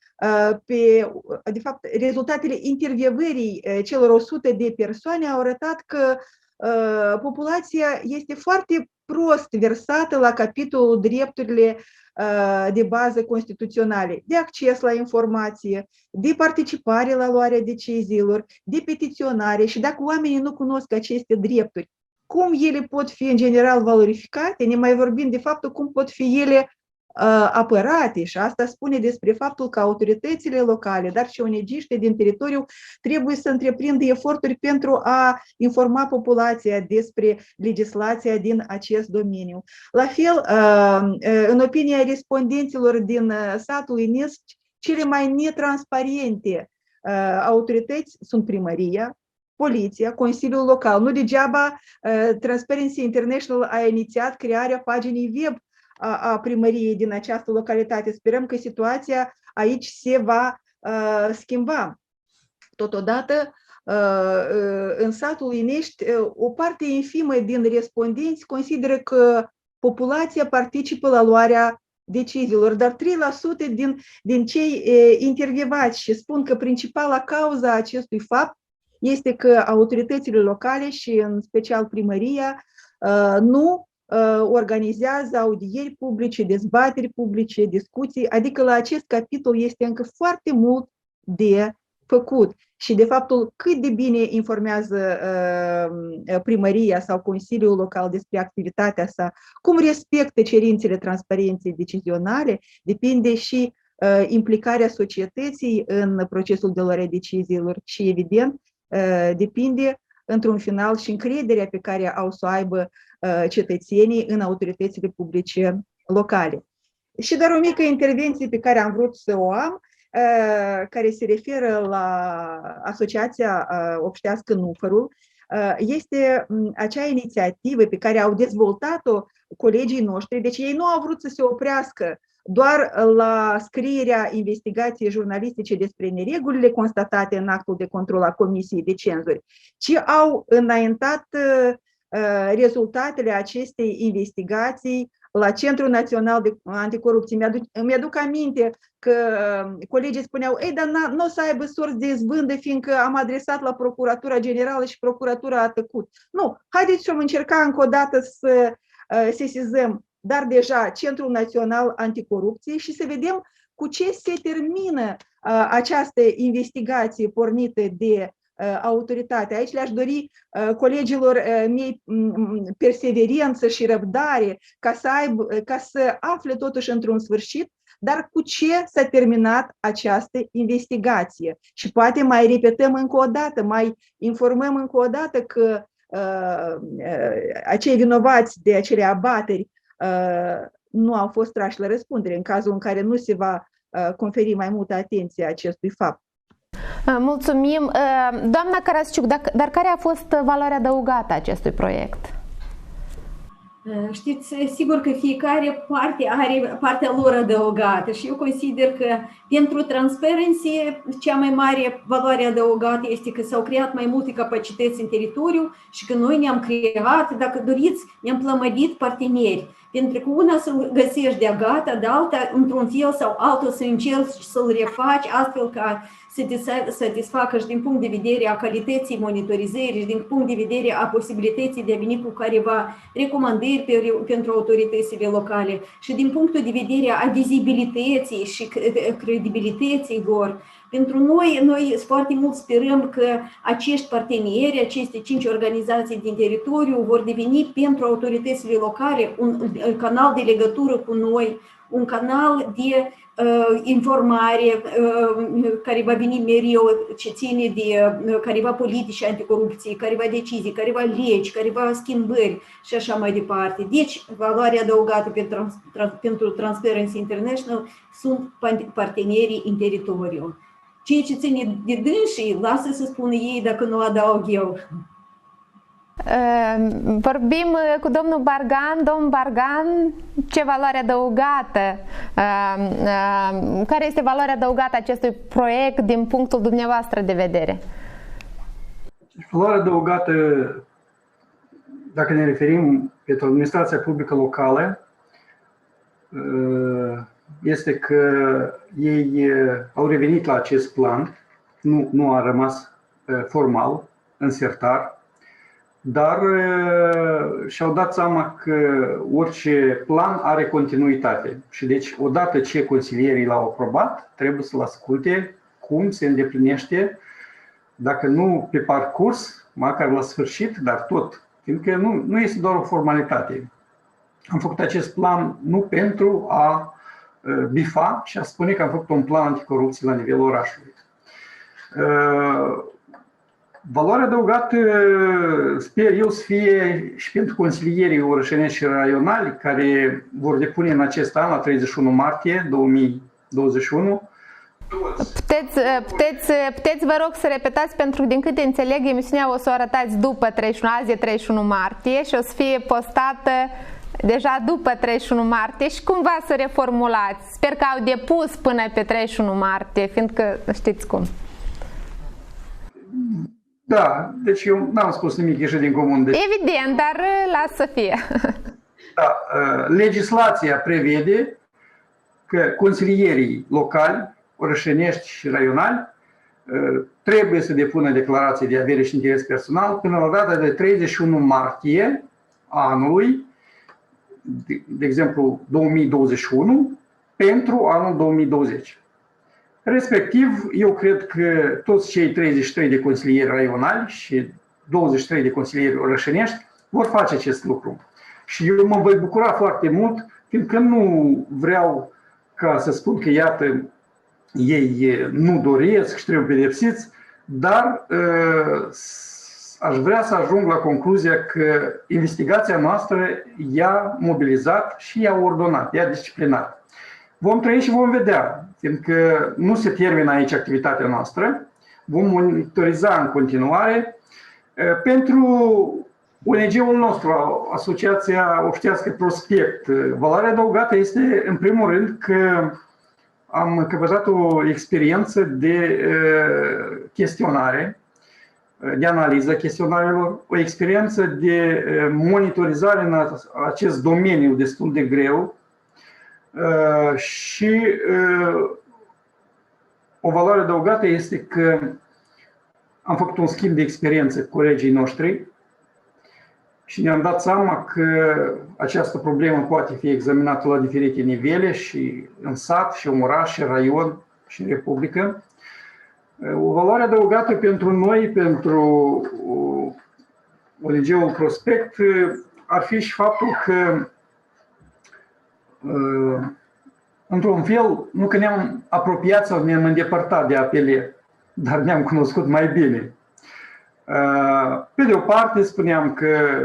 de fapt, rezultatele intervievării celor 100 de persoane au arătat că populația este foarte prost versată la capitolul drepturile de bază constituționale, de acces la informație, de participare la luarea deciziilor, de petiționare și dacă oamenii nu cunosc aceste drepturi, cum ele pot fi în general valorificate, ne mai vorbim de faptul cum pot fi ele apărate și asta spune despre faptul că autoritățile locale, dar și ONG-știi din teritoriu trebuie să întreprindă eforturi pentru a informa populația despre legislația din acest domeniu. La fel, în opinia respondenților din satul Inești, cele mai netransparente autorități sunt primăria, poliția, Consiliul Local. Nu degeaba Transparency International a inițiat crearea paginii web a primăriei din această localitate. Sperăm că situația aici se va schimba. Totodată, în satul Inești, o parte infimă din respondenți consideră că populația participă la luarea deciziilor, dar 3% din cei intervievați și spun că principala cauza acestui fapt este că autoritățile locale și în special primăria nu organizează audieri publice, dezbateri publice, discuții, adică la acest capitol este încă foarte mult de făcut. Și de faptul cât de bine informează primăria sau Consiliul Local despre activitatea sa, cum respectă cerințele transparenței decizionale, depinde și implicarea societății în procesul de luare a deciziilor și, evident, depinde într-un final și încrederea pe care au să o aibă cetățenii în autoritățile publice locale. Și doar o mică intervenție pe care am vrut să o am, care se referă la Asociația Obștească Nufărul, este acea inițiativă pe care au dezvoltat-o colegii noștri, deci ei nu au vrut să se oprească doar la scrierea investigației jurnalistice despre neregulile constatate în actul de control a Comisiei de Cenzuri, ci au înaintat rezultatele acestei investigații la Centrul Național de Anticorupție. Mi-aduc aminte că colegii spuneau, dar nu o să aibă sorți de izbândă, fiindcă am adresat la Procuratura Generală și Procuratura a tăcut. Nu, haideți să încerca încă o dată să sesizăm, dar deja Centrul Național Anticorupție și să vedem cu ce se termină această investigație pornită de autoritate. Aici le-aș dori colegilor mei perseverență și răbdare ca să afle totuși într-un sfârșit, dar cu ce s-a terminat această investigație. Și poate mai repetăm încă o dată, mai informăm încă o dată că acei vinovați de acele abateri nu au fost trași la răspundere în cazul în care nu se va conferi mai multă atenție acestui fapt. Mulțumim. Doamna Carasciuc, dar care a fost valoarea adăugată a acestui proiect? Știți, sigur că fiecare parte are partea lor adăugată și eu consider că pentru Transparency cea mai mare valoare adăugată este că s-au creat mai multe capacități în teritoriu și că noi ne-am creat, dacă doriți, ne-am plămădit parteneri. Pentru că una să-l găsești de-a gata, de alta, într-un fel sau altul să încerci să-l refaci astfel ca să satisfacă și din punct de vedere a calității monitorizării și din punct de vedere a posibilității de a veni cu careva recomandări pentru autoritățile locale și din punctul de vedere a vizibilității și credibilității lor. Pentru noi foarte mult sperăm că acești parteneri, aceste 5 organizații din teritoriu vor deveni pentru autoritățile locale un canal de legătură cu noi, un canal de informare care va veni mereu ce ține de careva politici anticorupție, careva decizii, careva legi, careva schimbări și așa mai departe. Deci, valoarea adăugată pentru Transparency International sunt partenerii în teritoriu. Ceea ce ține de dânsii, lasă să spună ei dacă nu adaug eu. Vorbim cu domnul Bargan. Domnul Bargan, ce valoare adăugată? Care este valoarea adăugată acestui proiect din punctul dumneavoastră de vedere? Valoarea adăugată, dacă ne referim pentru administrația publică locală, este că ei au revenit la acest plan, nu a rămas formal, în sertar, dar și-au dat seama că orice plan are continuitate. Și deci, odată ce consilierii l-au aprobat, trebuie să-l asculte cum se îndeplinește, dacă nu pe parcurs, măcar la sfârșit, dar tot, fiindcă nu este doar o formalitate. Am făcut acest plan nu pentru a bifa și a spune că am făcut un plan anticorupție la nivelul orașului. Valoarea adăugată sper eu să fie și pentru consilierii orășenești și raionali care vor depune în acest an, la 31 martie 2021. Puteți, vă rog, să repetați, pentru că din câte înțeleg, emisiunea o să o arătați după 31, azi e 31 martie și o să fie postată deja după 31 martie și cumva să reformulați. Sper că au depus până pe 31 martie, fiindcă știți cum. Da, deci eu n-am spus nimic ieșit din comun. Evident, dar las să fie. Da, legislația prevede că consilierii locali, orășenești și raionali trebuie să depună declarație de avere și interes personal până la data de 31 martie anului, de exemplu 2021, pentru anul 2020. Respectiv, eu cred că toți cei 33 de consilieri raionali și 23 de consilieri orășenești vor face acest lucru. Și eu mă voi bucura foarte mult, fiindcă nu vreau ca să spun că, iată, ei nu doresc și trebuie pedepsiți, dar aș vrea să ajung la concluzia că investigația noastră i-a mobilizat și i-a ordonat, i-a disciplinat. Vom trăi și vom vedea, fiindcă nu se termină aici activitatea noastră. Vom monitoriza în continuare. Pentru ONG-ul nostru, Asociația Obștească Prospect, valoarea adăugată este, în primul rând, că am căpătat o experiență de chestionare de analiză a chestionarelor, o experiență de monitorizare în acest domeniu destul de greu și o valoare adăugată este că am făcut un schimb de experiență cu colegii noștri și ne-am dat seama că această problemă poate fi examinată la diferite nivele, și în sat, și în oraș, și în raion, și în republică. O valoare adăugată pentru noi, pentru ONG-ul Prospect, ar fi și faptul că, într-un fel, nu că ne-am apropiat sau ne-am îndepărtat de APL, dar ne-am cunoscut mai bine. Pe de o parte, spuneam că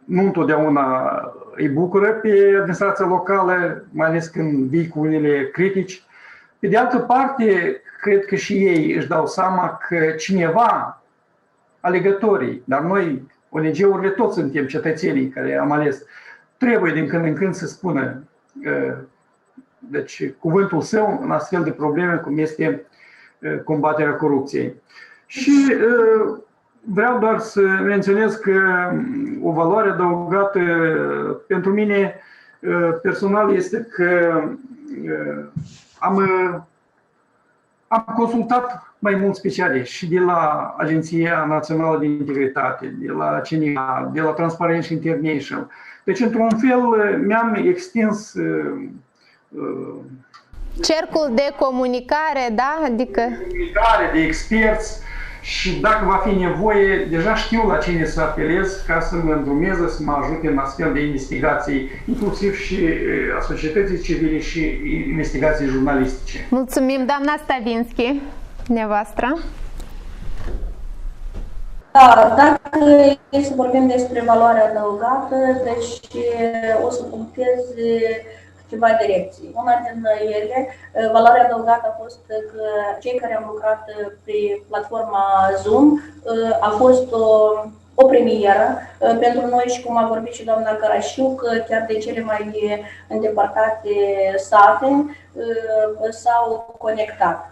nu întotdeauna îi bucură pe administrația locală, mai ales când vii cu unele critici. Pe de altă parte, cred că și ei își dau seama că cineva, alegătorii, dar noi, ONG-urile, toți suntem cetățenii care am ales, trebuie din când în când să spună deci, cuvântul său în astfel de probleme cum este combaterea corupției. Și vreau doar să menționez că o valoare adăugată pentru mine personal este că am consultat mai mulți specialiști și de la Agenția Națională de Integritate, de la CNA, de la Transparency International. Deci, într-un fel, mi-am extins cercul de comunicare, da? Adică comunicare de experți, și dacă va fi nevoie, deja știu la cine să apelez ca să mă îndrumeze, să mă ajute în astfel de investigații, inclusiv și a societății civile și investigații jurnalistice. Mulțumim, doamna Stavinski, nevoastră. Da, dacă e să vorbim despre valoarea adăugată, deci o să punctez câteva direcții. Una din ele, valoarea adăugată a fost că cei care am lucrat pe platforma Zoom a fost o premieră pentru noi și, cum a vorbit și doamna Carașiuc, chiar de cele mai îndepărtate sate s-au conectat.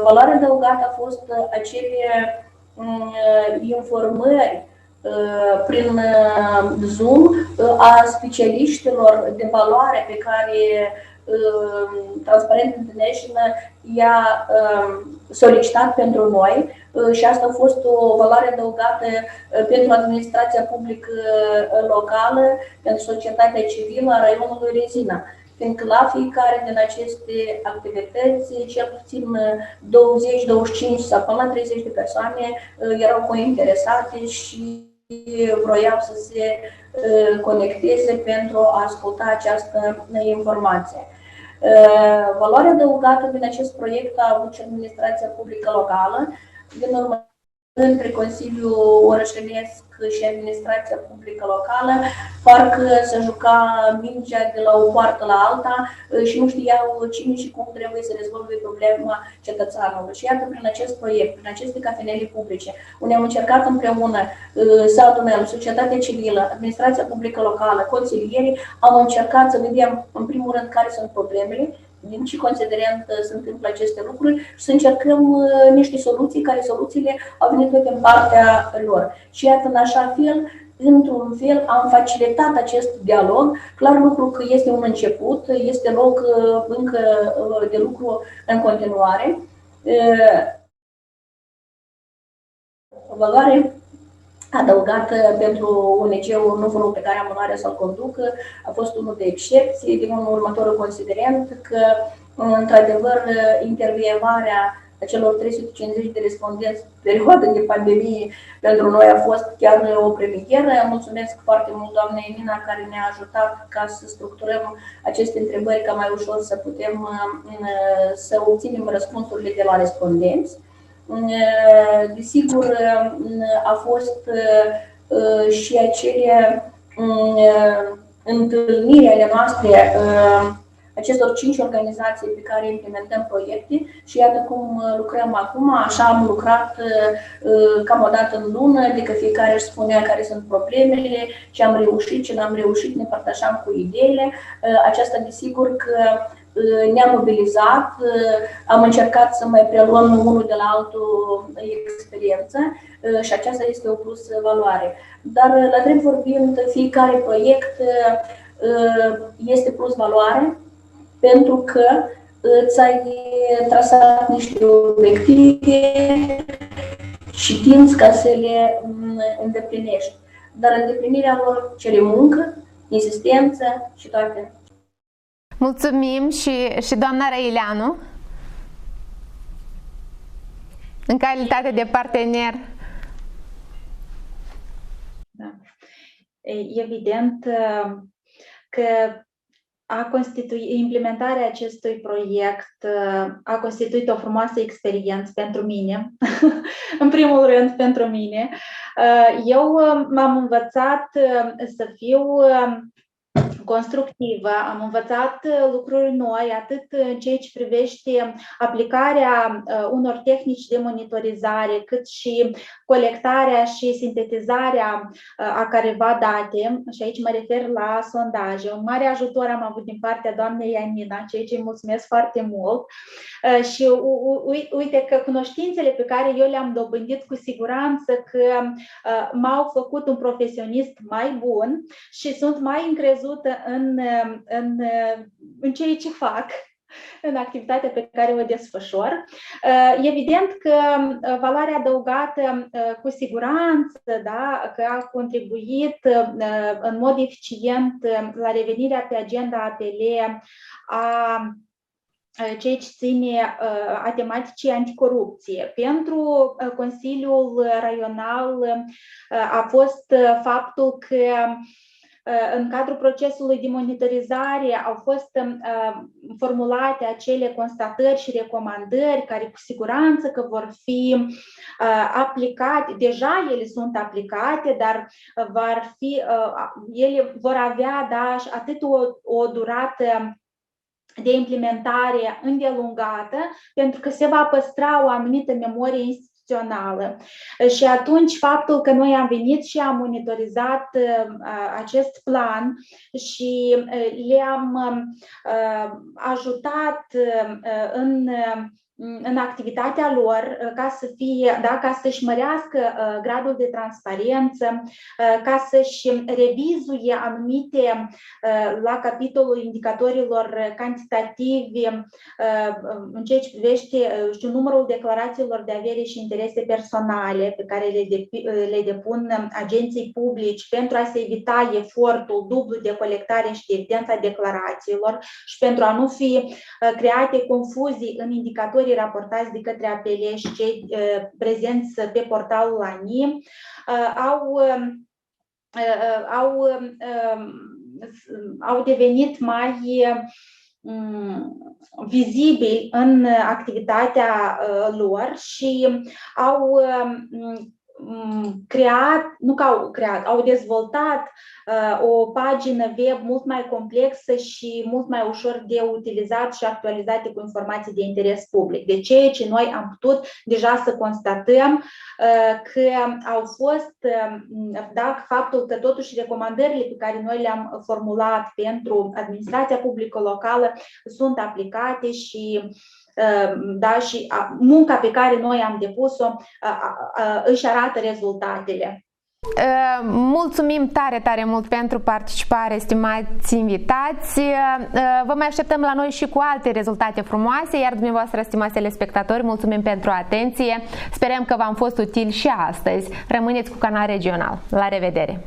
Valoarea adăugată a fost acele informări prin Zoom a specialiștilor de valoare pe care Transparency International i-a solicitat pentru noi, și asta a fost o valoare adăugată pentru administrația publică locală, pentru societatea civilă a raionului Rezina, fiindcă la fiecare din aceste activități, cel puțin 20, 25 sau până la 30 de persoane erau cointeresate și vroiau să se conecteze pentru a asculta această informație. Valoarea adăugată din acest proiect a avut și administrația publică locală, din urmă între Consiliul Orășenesc și administrația publică locală, parcă se juca mingea de la o poartă la alta și nu știau cine și cum trebuie să rezolve problema cetățeanului. Și iată, prin acest proiect, prin aceste cafenele publice, unde am încercat împreună să adunăm societatea civilă, administrația publică locală, consilierii, am încercat să vedem, în primul rând, care sunt problemele, din ce considerent se întâmplă aceste lucruri și să încercăm niște soluții, care soluțiile au venit tot în partea lor. Și iată, în așa fel, într-un fel, am facilitat acest dialog. Clar lucru că este un început, este loc încă de lucru în continuare. Valoare adăugată pentru ONG-ul Nufărul pe care am onoarea să-l conduc a fost unul de excepție, din următorul considerent că, într-adevăr, intervievarea acelor 350 de respondenți pe perioada de pandemie pentru noi a fost chiar o premieră. Mulțumesc foarte mult doamnei Nina, care ne-a ajutat ca să structurăm aceste întrebări ca mai ușor să putem să obținem răspunsurile de la respondenți. Desigur, a fost și acele întâlniri ale noastre acestor 5 organizații pe care implementăm proiecte și iată cum lucrăm acum. Așa am lucrat cam o dată în lună, adică fiecare își spunea care sunt problemele, ce am reușit, ce n-am reușit, ne partajam cu ideile. Aceasta desigur că ne-am mobilizat, am încercat să mai preluăm unul de la altul experiență și aceasta este o plus valoare. Dar, la drept vorbind, fiecare proiect este plus valoare pentru că ți-ai trasat niște obiective și timp ca să le îndeplinești. Dar îndeplinirea lor cere muncă, insistență și toate. Mulțumim și doamna Răileanu, în calitate de partener. Da. Evident că implementarea acestui proiect a constituit o frumoasă experiență pentru mine, în primul rând pentru mine. Eu m-am învățat să fiu constructivă, am învățat lucruri noi, atât în ceea ce privește aplicarea unor tehnici de monitorizare, cât și colectarea și sintetizarea a careva date, și aici mă refer la sondaje. Un mare ajutor am avut din partea doamnei Ianina, ceea ce îi mulțumesc foarte mult. Și uite că cunoștințele pe care eu le-am dobândit cu siguranță că m-au făcut un profesionist mai bun și sunt mai încrezută în ceea ce fac, în activitatea pe care o desfășor. Evident că valoarea adăugată cu siguranță, da, că a contribuit în mod eficient la revenirea pe agenda APL a ceea ce ține a tematicii anticorupție. Pentru Consiliul Raional a fost faptul că în cadrul procesului de monitorizare au fost formulate acele constatări și recomandări care cu siguranță că vor fi aplicate, deja ele sunt aplicate, dar ele vor avea, da, atât o durată de implementare îndelungată, pentru că se va păstra o anumită memorie instituțională. Și atunci faptul că noi am venit și am monitorizat acest plan și le-am ajutat în activitatea lor ca să fie, da, ca să-și mărească gradul de transparență, ca să-și revizuie anumite la capitolul indicatorilor cantitativi în ceea ce privește numărul declarațiilor de avere și interese personale pe care le depun agenții publici pentru a se evita efortul dublu de colectare și de evidența declarațiilor și pentru a nu fi create confuzii în indicatorii raportați de către APL și cei prezenți pe portalul ANI, au devenit mai vizibili în activitatea lor și au dezvoltat o pagină web mult mai complexă și mult mai ușor de utilizat și actualizate cu informații de interes public. De ceea ce noi am putut deja să constatăm că au fost, da, faptul că totuși recomandările pe care noi le-am formulat pentru administrația publică locală sunt aplicate și da, și munca pe care noi am depus-o își arată rezultatele. Mulțumim tare, tare mult pentru participare, stimați invitați. Vă mai așteptăm la noi și cu alte rezultate frumoase, iar dumneavoastră, stimați telespectatori, mulțumim pentru atenție. Sperăm că v-am fost utili și astăzi. Rămâneți cu Canal Regional. La revedere!